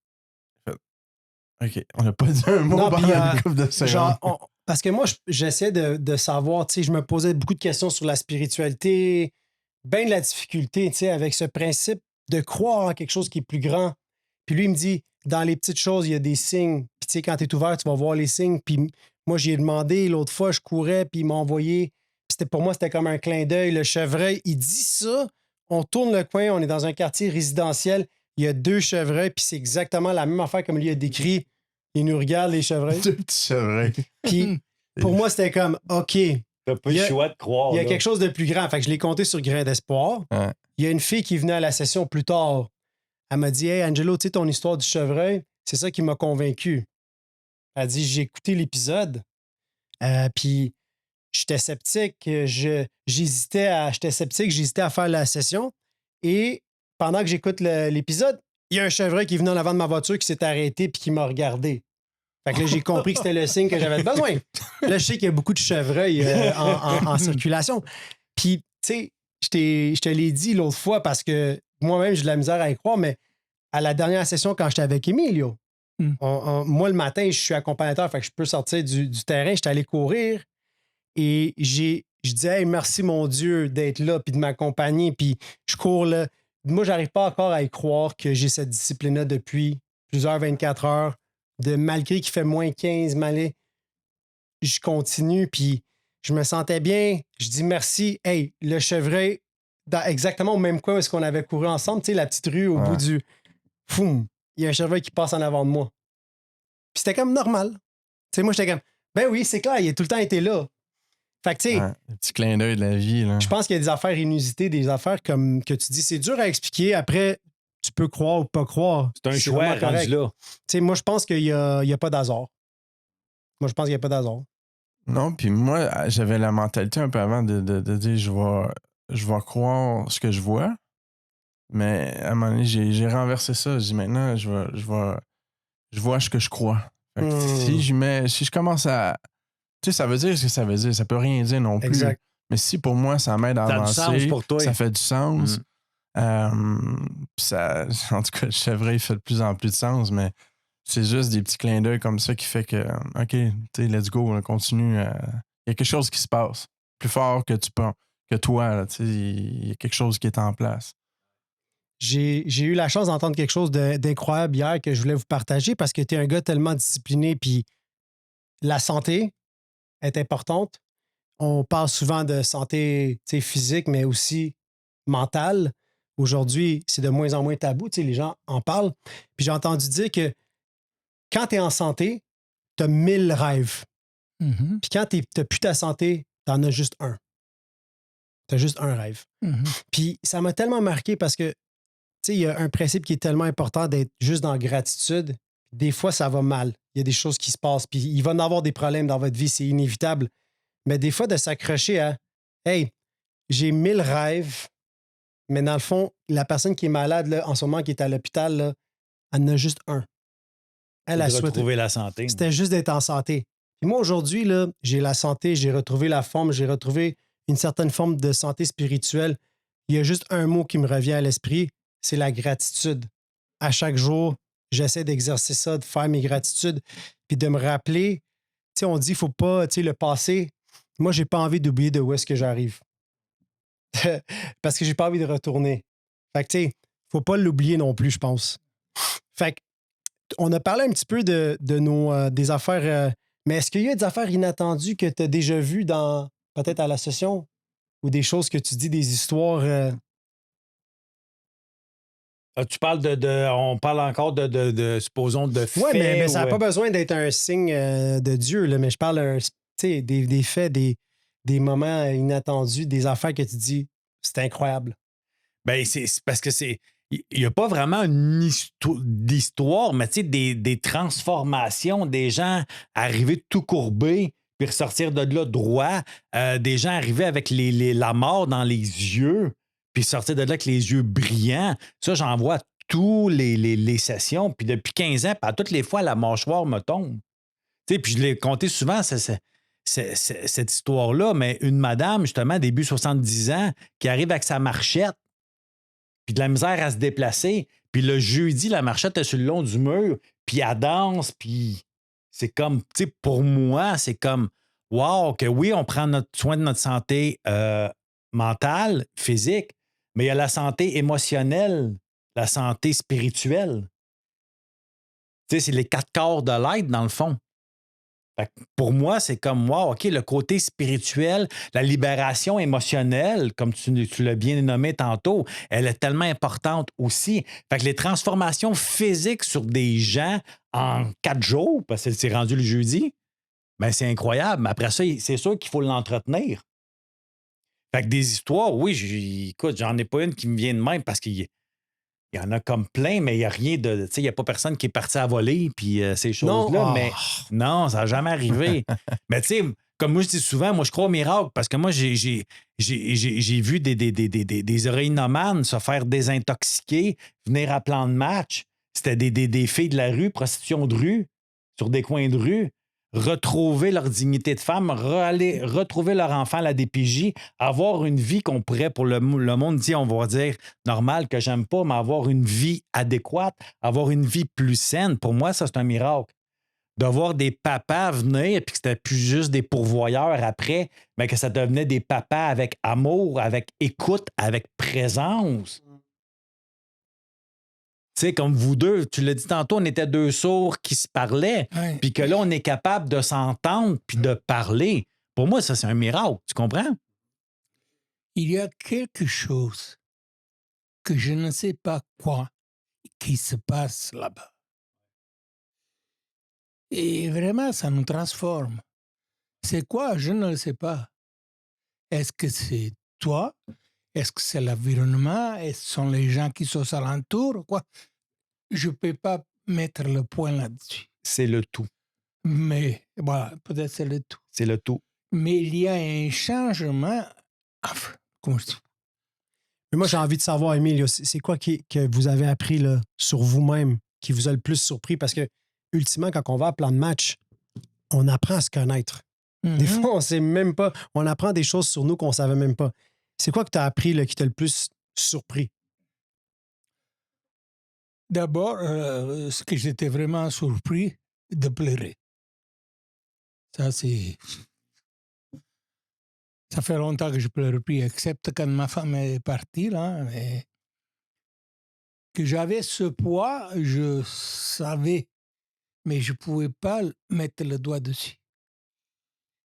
OK, on n'a pas dit un mot pendant une couple de secondes. Parce que moi, j'essaie de savoir, tu sais, je me posais beaucoup de questions sur la spiritualité, bien de la difficulté, tu sais, avec ce principe de croire en quelque chose qui est plus grand. Puis lui, il me dit, dans les petites choses, il y a des signes. Puis tu sais, quand tu es ouvert, tu vas voir les signes. Puis moi, j'y ai demandé, l'autre fois, je courais, puis il m'a envoyé. Puis pour moi, c'était comme un clin d'œil. Le chevreuil, il dit ça, on tourne le coin, on est dans un quartier résidentiel, il y a deux chevreuils, puis c'est exactement la même affaire comme lui a décrit. Il nous regarde, les chevreuils. Deux petits chevreuils. Puis pour moi, c'était comme, OK. T'as pas le choix de croire. Il y a quelque chose de plus grand. Fait que je l'ai compté sur Grain d'Espoir. Ouais. Il y a une fille qui venait à la session plus tard. Elle m'a dit, hey, Angelo, tu sais, ton histoire du chevreuil, c'est ça qui m'a convaincu. Elle dit, j'ai écouté l'épisode, puis j'étais sceptique, j'hésitais à faire la session. Et pendant que j'écoute l'épisode, il y a un chevreuil qui est venu en avant de ma voiture qui s'est arrêté puis qui m'a regardé. Fait que là, j'ai compris que c'était le signe que j'avais besoin. Là, je sais qu'il y a beaucoup de chevreuils en circulation. Puis, tu sais, je te l'ai dit l'autre fois parce que moi-même, j'ai de la misère à y croire, mais à la dernière session, quand j'étais avec Emilio, moi, le matin, je suis accompagnateur, fait que je peux sortir du terrain. J'étais allé courir et je disais, hey, merci mon Dieu d'être là puis de m'accompagner. Puis je cours là. Moi, j'arrive pas encore à y croire que j'ai cette discipline-là depuis plusieurs 24 heures. Malgré qu'il fait moins 15, malgré, je continue. Puis je me sentais bien. Je dis merci. Hey, le chevreuil, exactement au même coin où est-ce qu'on avait couru ensemble, tu sais, la petite rue au bout du. Foum! Il y a un chevreuil qui passe en avant de moi. Puis c'était comme normal. Tu sais, moi, j'étais comme, ben oui, c'est clair, il a tout le temps été là. Fait que, tu sais. Le petit clin d'œil de la vie, là. Je pense qu'il y a des affaires inusitées, des affaires comme que tu dis, c'est dur à expliquer. Après, tu peux croire ou pas croire. C'est un choix rendu là. Tu sais, moi, je pense qu'il n'y a pas d'hasard. Moi, je pense qu'il n'y a pas d'hasard. Non, puis moi, j'avais la mentalité un peu avant de dire je vais croire ce que je vois. Mais à un moment donné, j'ai renversé ça. J'ai dit maintenant, je vois ce que je crois. Fait que si je commence à. Tu sais, ça veut dire ce que ça veut dire. Ça peut rien dire non plus. Exact. Mais si pour moi, ça m'aide à avancer, ça a du sens pour toi. ça fait du sens. Ça, en tout cas, le chevreuil fait de plus en plus de sens, mais c'est juste des petits clins d'œil comme ça qui fait que, OK, tu sais, let's go, on continue. Il y a quelque chose qui se passe. Plus fort que toi, tu sais, il y a quelque chose qui est en place. J'ai eu la chance d'entendre quelque chose d'incroyable hier que je voulais vous partager parce que tu es un gars tellement discipliné, puis la santé est importante. On parle souvent de santé physique, mais aussi mentale. Aujourd'hui, c'est de moins en moins tabou, les gens en parlent. Puis j'ai entendu dire que quand tu es en santé, tu as 1000 rêves. Mhm. Puis quand tu n'as plus ta santé, tu en as juste un. Tu as juste un rêve. Mhm. Puis ça m'a tellement marqué parce que il y a un principe qui est tellement important d'être juste dans gratitude. Des fois, ça va mal. Il y a des choses qui se passent. Puis il va y avoir des problèmes dans votre vie, c'est inévitable. Mais des fois, de s'accrocher à hey, j'ai 1000 rêves, mais dans le fond, la personne qui est malade là, en ce moment, qui est à l'hôpital, là, elle en a juste un. Elle a souhaité retrouver la santé. C'était juste d'être en santé. Puis moi, aujourd'hui, là, j'ai la santé, j'ai retrouvé la forme, j'ai retrouvé une certaine forme de santé spirituelle. Il y a juste un mot qui me revient à l'esprit, c'est la gratitude. À chaque jour, j'essaie d'exercer ça, de faire mes gratitudes, puis de me rappeler, tu sais, on dit, il ne faut pas, tu sais, le passé. Moi, j'ai pas envie d'oublier de où est-ce que j'arrive. Parce que j'ai pas envie de retourner. Fait que, tu sais, il ne faut pas l'oublier non plus, je pense. Fait que, on a parlé un petit peu de nos des affaires, mais est-ce qu'il y a des affaires inattendues que tu as déjà vues dans, peut-être à la session, ou des choses que tu dis, des histoires... Tu parles on parle encore supposons, de faits. Oui, mais ça n'a pas besoin d'être un signe de Dieu, là, mais je parle des faits, des moments inattendus, des affaires que tu dis, c'est incroyable. Ben, c'est parce que il n'y a pas vraiment d'histoire, mais tu sais, des transformations, des gens arrivés tout courbés, puis ressortir de là droit, des gens arrivés avec la mort dans les yeux, puis sortir de là avec les yeux brillants. Ça, j'en vois tous les sessions. Puis depuis 15 ans, à toutes les fois, la mâchoire me tombe. Tu sais, puis je l'ai compté souvent, cette histoire-là, mais une madame, justement, début 70 ans, qui arrive avec sa marchette, puis de la misère à se déplacer, puis le jeudi, la marchette est sur le long du mur, puis elle danse, puis c'est comme, tu sais, pour moi, c'est comme, wow, que oui, on prend soin de notre santé mentale, physique, mais il y a la santé émotionnelle, la santé spirituelle. Tu sais, c'est les 4 corps de l'être, dans le fond. Fait que pour moi, c'est comme, wow, OK, le côté spirituel, la libération émotionnelle, comme tu l'as bien nommé tantôt, elle est tellement importante aussi. Fait que les transformations physiques sur des gens en 4 jours, parce que c'est rendu le jeudi, bien, c'est incroyable. Mais après ça, c'est sûr qu'il faut l'entretenir. Fait que des histoires, oui, écoute, j'en ai pas une qui me vient de même parce qu'il y en a comme plein, mais il n'y a rien de. Tu sais, il n'y a pas personne qui est parti à voler, puis ces choses-là. Non. Mais non, ça n'a jamais arrivé. Mais tu sais, comme moi, je dis souvent, moi, je crois au miracle parce que moi, j'ai vu des héroïnomanes se faire désintoxiquer, venir à plan de match. C'était des filles de la rue, prostitution de rue. sur des coins de rue, retrouver leur dignité de femme, retrouver leur enfant à la DPJ, avoir une vie qu'on pourrait, pour le monde dit, on va dire, normal, que j'aime pas, mais avoir une vie adéquate, avoir une vie plus saine. Pour moi, ça, c'est un miracle. De voir des papas venir, puis que c'était plus juste des pourvoyeurs après, mais que ça devenait des papas avec amour, avec écoute, avec présence. Tu sais, comme vous deux, tu l'as dit tantôt, on était deux sourds qui se parlaient, Ouais. puis que là, on est capable de s'entendre puis de parler. Pour moi, ça, c'est un miracle. Tu comprends? Il y a quelque chose que je ne sais pas quoi qui se passe là-bas. Et vraiment, ça nous transforme. C'est quoi? Je ne le sais pas. Est-ce que c'est toi? Est-ce que c'est l'environnement? Est-ce que ce sont les gens qui sont alentours? Quoi? Je ne peux pas mettre le point là-dessus. C'est le tout. Mais voilà, peut-être c'est le tout. C'est le tout. Mais il y a un changement. Enfin, comment je dis? Mais moi, j'ai envie de savoir, Émile, c'est quoi que vous avez appris là, sur vous-même qui vous a le plus surpris? Parce que, ultimement, quand on va à plan de match, on apprend à se connaître. Des fois, on ne sait même pas. On apprend des choses sur nous qu'on ne savait même pas. C'est quoi que tu as appris là, qui t'a le plus surpris? D'abord, ce que j'étais vraiment surpris de pleurer. Ça, c'est. Ça fait longtemps que je pleure plus, excepte quand ma femme est partie, là. Mais que j'avais ce poids, je savais, mais je ne pouvais pas mettre le doigt dessus.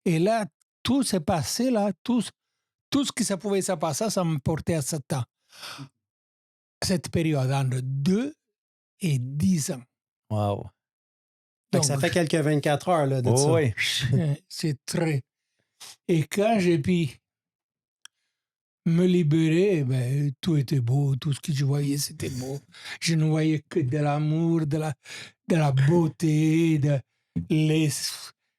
Et là, tout s'est passé, là, tout ce qui ça pouvait se passer, ça me portait à ce temps. Cette période, entre 2 et 10 ans. Wow. Fait que ça fait quelques 24 heures là, de ça. Oui. C'est très. Et quand j'ai pu me libérer, ben, tout était beau, tout ce que je voyais, c'était beau. Je ne voyais que de l'amour, de la beauté, de les.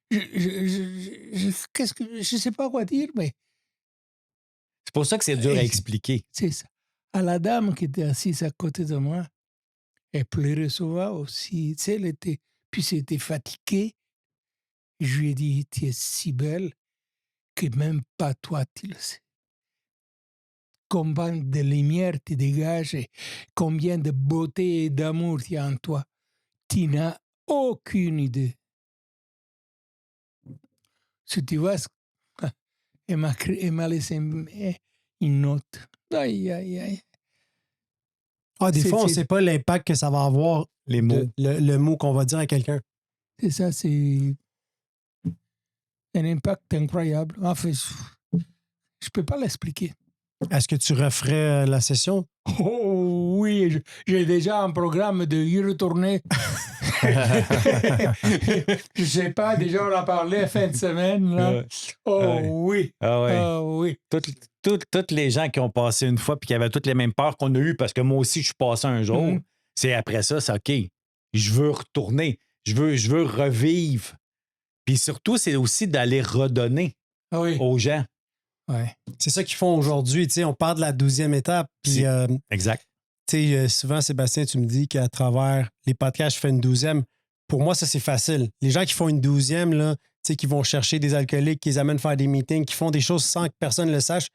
Qu'est-ce que je sais pas quoi dire, mais C'est pour ça que c'est dur à expliquer. c'est ça. À la dame qui était assise à côté de moi, elle pleurait souvent aussi. Tu sais, elle était, puis elle était fatiguée. Je lui ai dit, tu es si belle que même pas toi, tu le sais. Combien de lumière tu dégages et combien de beauté et d'amour il y a en toi. Tu n'as aucune idée. Si tu vois, elle m'a laissé une note. Aïe, aïe, aïe. Ah, des C'est- fois, on ne c'est- sait pas l'impact que ça va avoir, Les mots. le mot qu'on va dire à quelqu'un. C'est ça, c'est un impact incroyable. En fait, je ne peux pas l'expliquer. Est-ce que tu referais la session? Oh oui, j'ai déjà un programme de y retourner. Je sais pas, déjà on a parlé fin de semaine. Là. Ouais. Oh Ouais. oui, Ah ouais. oh oui. Toutes les gens qui ont passé une fois puis qui avaient toutes les mêmes peurs qu'on a eues, parce que moi aussi, je suis passé un jour, Mhm. c'est après ça, c'est OK. Je veux retourner. Je veux revivre. Puis surtout, c'est aussi d'aller redonner Ah oui, aux gens. ouais. C'est ça qu'ils font aujourd'hui. Tu sais, on part de la 12e étape. Puis, Si. Exact. tu sais, souvent, Sébastien, tu me dis qu'à travers les podcasts, je fais une 12e. Pour moi, ça, c'est facile. Les gens qui font une 12e, là, tu sais, qui vont chercher des alcooliques, qui les amènent faire des meetings, qui font des choses sans que personne ne le sache,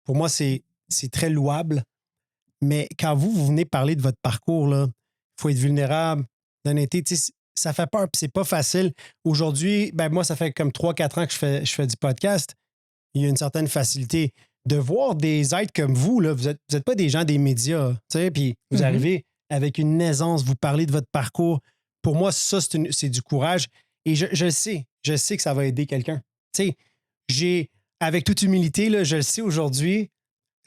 pour moi, c'est très louable. Mais quand vous venez parler de votre parcours, il faut être vulnérable, d'honnêteté, tu sais, ça fait peur, puis c'est pas facile. Aujourd'hui, ben moi, ça fait comme 3-4 ans que je fais du podcast. Il y a une certaine facilité de voir des êtres comme vous, là, vous êtes pas des gens des médias, tu sais, puis vous Mhm. arrivez avec une aisance, vous parlez de votre parcours. Pour moi, ça, c'est du courage. Et je sais que ça va aider quelqu'un. Tu sais, avec toute humilité, là, je le sais aujourd'hui,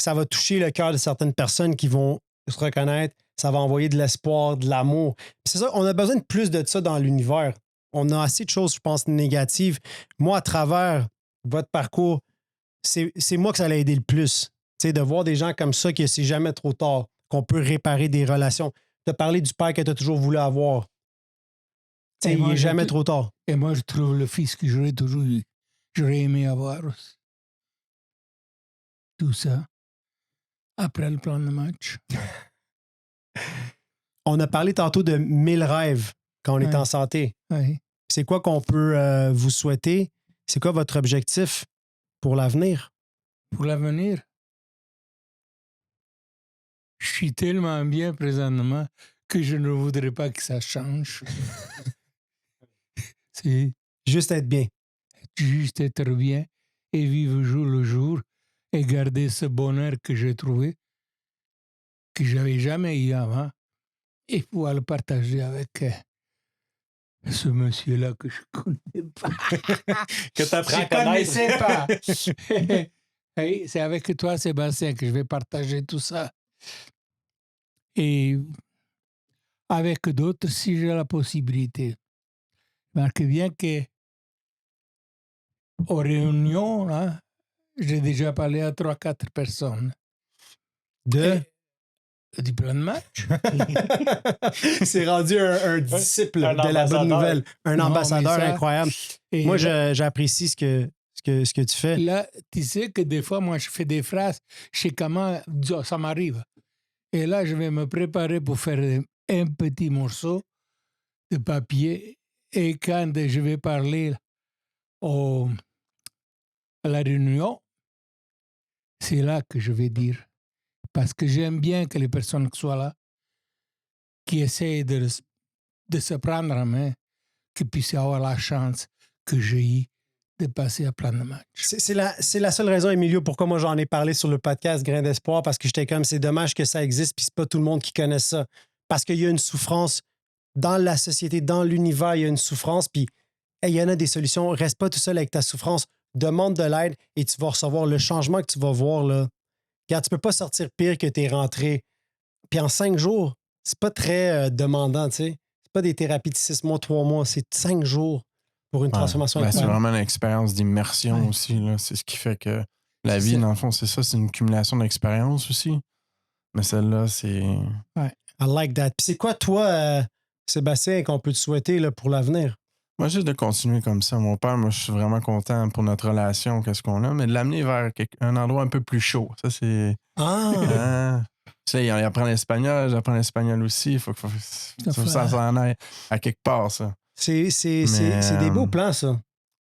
ça va toucher le cœur de certaines personnes qui vont se reconnaître. Ça va envoyer de l'espoir, de l'amour. Puis c'est ça, on a besoin de plus de ça dans l'univers. On a assez de choses, je pense, négatives. Moi, à travers votre parcours, c'est moi que ça l'a aidé le plus. Tu sais, de voir des gens comme ça, que c'est jamais trop tard, qu'on peut réparer des relations. Tu as parlé du père que tu as toujours voulu avoir. Tu sais, Et il moi, n'est je- jamais trop tard. Et moi, je trouve le fils que j'aurais toujours eu. J'aurais aimé avoir aussi. Tout ça. Après le plan de match. On a parlé tantôt de 1000 rêves quand on est Ouais. en santé. Oui. C'est quoi qu'on peut vous souhaiter? C'est quoi votre objectif pour l'avenir? Pour l'avenir, je suis tellement bien présentement que je ne voudrais pas que ça change. C'est Juste être bien. juste être bien et vivre jour le jour et garder ce bonheur que j'ai trouvé, que j'avais jamais eu avant, et pouvoir le partager avec ce monsieur-là que je connais pas. Que tu apprends Je à connaître. connaissais pas. Hey, c'est avec toi, Sébastien, que je vais partager tout ça. Et avec d'autres, si j'ai la possibilité. Remarque bien que aux réunions, là, j'ai déjà parlé à 3-4 personnes. Du plan de match. C'est rendu un disciple Un de la bonne ambassadeur. nouvelle. Un Non, ambassadeur mais ça- incroyable. Et Moi, là, j'apprécie ce que tu fais. là, tu sais que des fois, moi, je fais des phrases, je sais comment ça m'arrive. Et là, je vais me préparer pour faire un petit morceau de papier. Et quand je vais parler à la réunion, c'est là que je vais dire. Parce que j'aime bien que les personnes soient là, qui essayent de se prendre en main, qui puissent avoir la chance que j'ai eue de passer à plein de matchs. C'est la seule raison, Emilio, pourquoi moi j'en ai parlé sur le podcast Grain d'espoir, parce que j'étais comme, c'est dommage que ça existe, puis c'est pas tout le monde qui connaît ça. Parce qu'il y a une souffrance dans la société, dans l'univers, il y a une souffrance, puis hey, il y en a des solutions. Reste pas tout seul avec ta souffrance. Demande de l'aide et tu vas recevoir le changement que tu vas voir, là. Regarde, tu peux pas sortir pire que t'es rentré. Puis en 5 jours, c'est pas très demandant, tu sais. C'est pas des thérapies de 6 mois, 3 mois, c'est 5 jours pour une transformation Ben, c'est incroyable. vraiment une expérience d'immersion Ouais. aussi. Là. C'est ce qui fait que la C'est vie, ça. dans le fond, c'est ça, c'est une cumulation d'expériences aussi. Mais celle-là, c'est. I like that. Puis c'est quoi, toi, Sébastien, qu'on peut te souhaiter là, pour l'avenir? Moi, juste de continuer comme ça. Mon père, moi, je suis vraiment content pour notre relation, qu'est-ce qu'on a, mais de l'amener vers un endroit un peu plus chaud. Ça, c'est. Ah! Hein? Tu sais, il apprend l'espagnol, j'apprends l'espagnol aussi. Il faut que ça s'en aille à quelque part, ça. C'est Mais, des beaux plans, ça.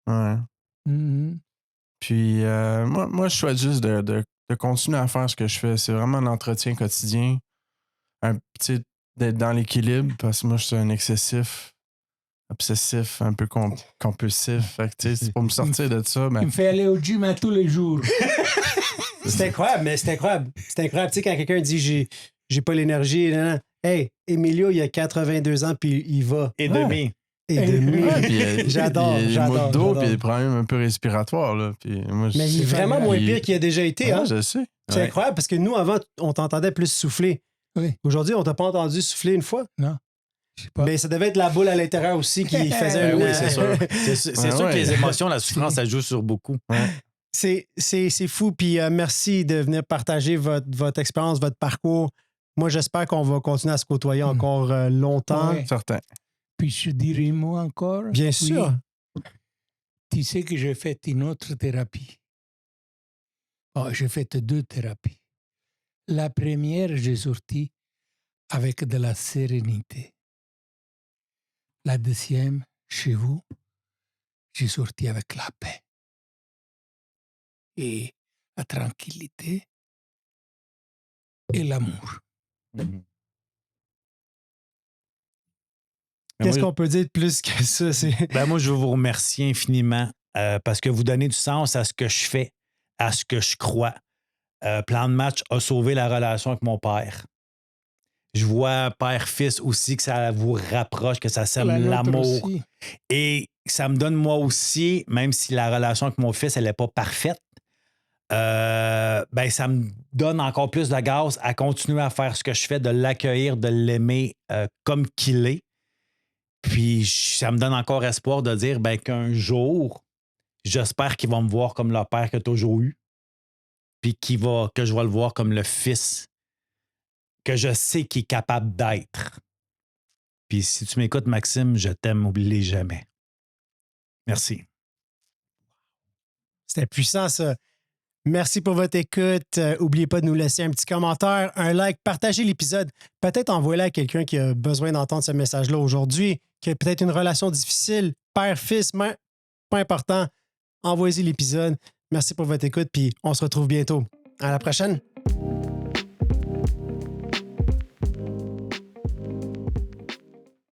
Ouais. Mhm. Puis, moi, je souhaite juste de continuer à faire ce que je fais. C'est vraiment un entretien quotidien. D'être dans l'équilibre, parce que moi, je suis un excessif, obsessif, un peu compulsif. Fait que, tu sais, c'est pour me sortir de ça. Il Ben, me fait aller au gym à tous les jours. C'est incroyable, mais c'est incroyable. C'est incroyable. Tu sais, quand quelqu'un dit j'ai pas l'énergie, nan, nan. Hey, Emilio, il a 82 ans, puis il va. Et Ouais. demi. Et demi. ouais, puis, J'adore, il y a des maux j'adore, de dos, j'adore. puis des problèmes un peu respiratoires. Là. Puis moi, Mais il est vraiment moins pire qu'il a déjà été. Hein? Je sais. C'est Ouais. incroyable parce que nous, avant, on t'entendait plus souffler. Oui. Aujourd'hui, on t'a pas entendu souffler une fois. Non. Je sais pas. Mais ça devait être la boule à l'intérieur aussi qui faisait Ben un. oui, c'est sûr. C'est Ouais, sûr ouais. que les émotions, la souffrance, ça joue sur beaucoup. C'est fou. Puis merci de venir partager votre expérience, votre parcours. Moi, j'espère qu'on va continuer à se côtoyer encore longtemps. Ouais. Certain. Puis je dirais moi encore. Bien sûr. Oui. Tu sais que j'ai fait une autre thérapie. Oh, j'ai fait 2 thérapies. La première, j'ai sorti avec de la sérénité. La deuxième, chez vous, j'ai sorti avec la paix et la tranquillité et l'amour. Qu'est-ce qu'on peut dire de plus que ça? Ben moi, je veux vous remercier infiniment parce que vous donnez du sens à ce que je fais, à ce que je crois. Plan de match a sauvé la relation avec mon père. Je vois père-fils aussi que ça vous rapproche, que ça La sème nôtre l'amour. aussi. Et ça me donne moi aussi, même si la relation avec mon fils, elle n'est pas parfaite, ben ça me donne encore plus de gaz à continuer à faire ce que je fais, de l'accueillir, de l'aimer comme qu'il est. Puis ça me donne encore espoir de dire ben, qu'un jour, j'espère qu'il va me voir comme le père qu'il a toujours eu. Puis que je vais le voir comme le fils que je sais qu'il est capable d'être. Puis si tu m'écoutes, Maxime, je t'aime, oublie jamais. Merci. C'était puissant, ça. Merci pour votre écoute. N'oubliez pas de nous laisser un petit commentaire, un like, partagez l'épisode. Peut-être envoyez-le à quelqu'un qui a besoin d'entendre ce message-là aujourd'hui, qui a peut-être une relation difficile, père, fils, mère, pas important. Envoyez l'épisode. Merci pour votre écoute, puis on se retrouve bientôt. À la prochaine!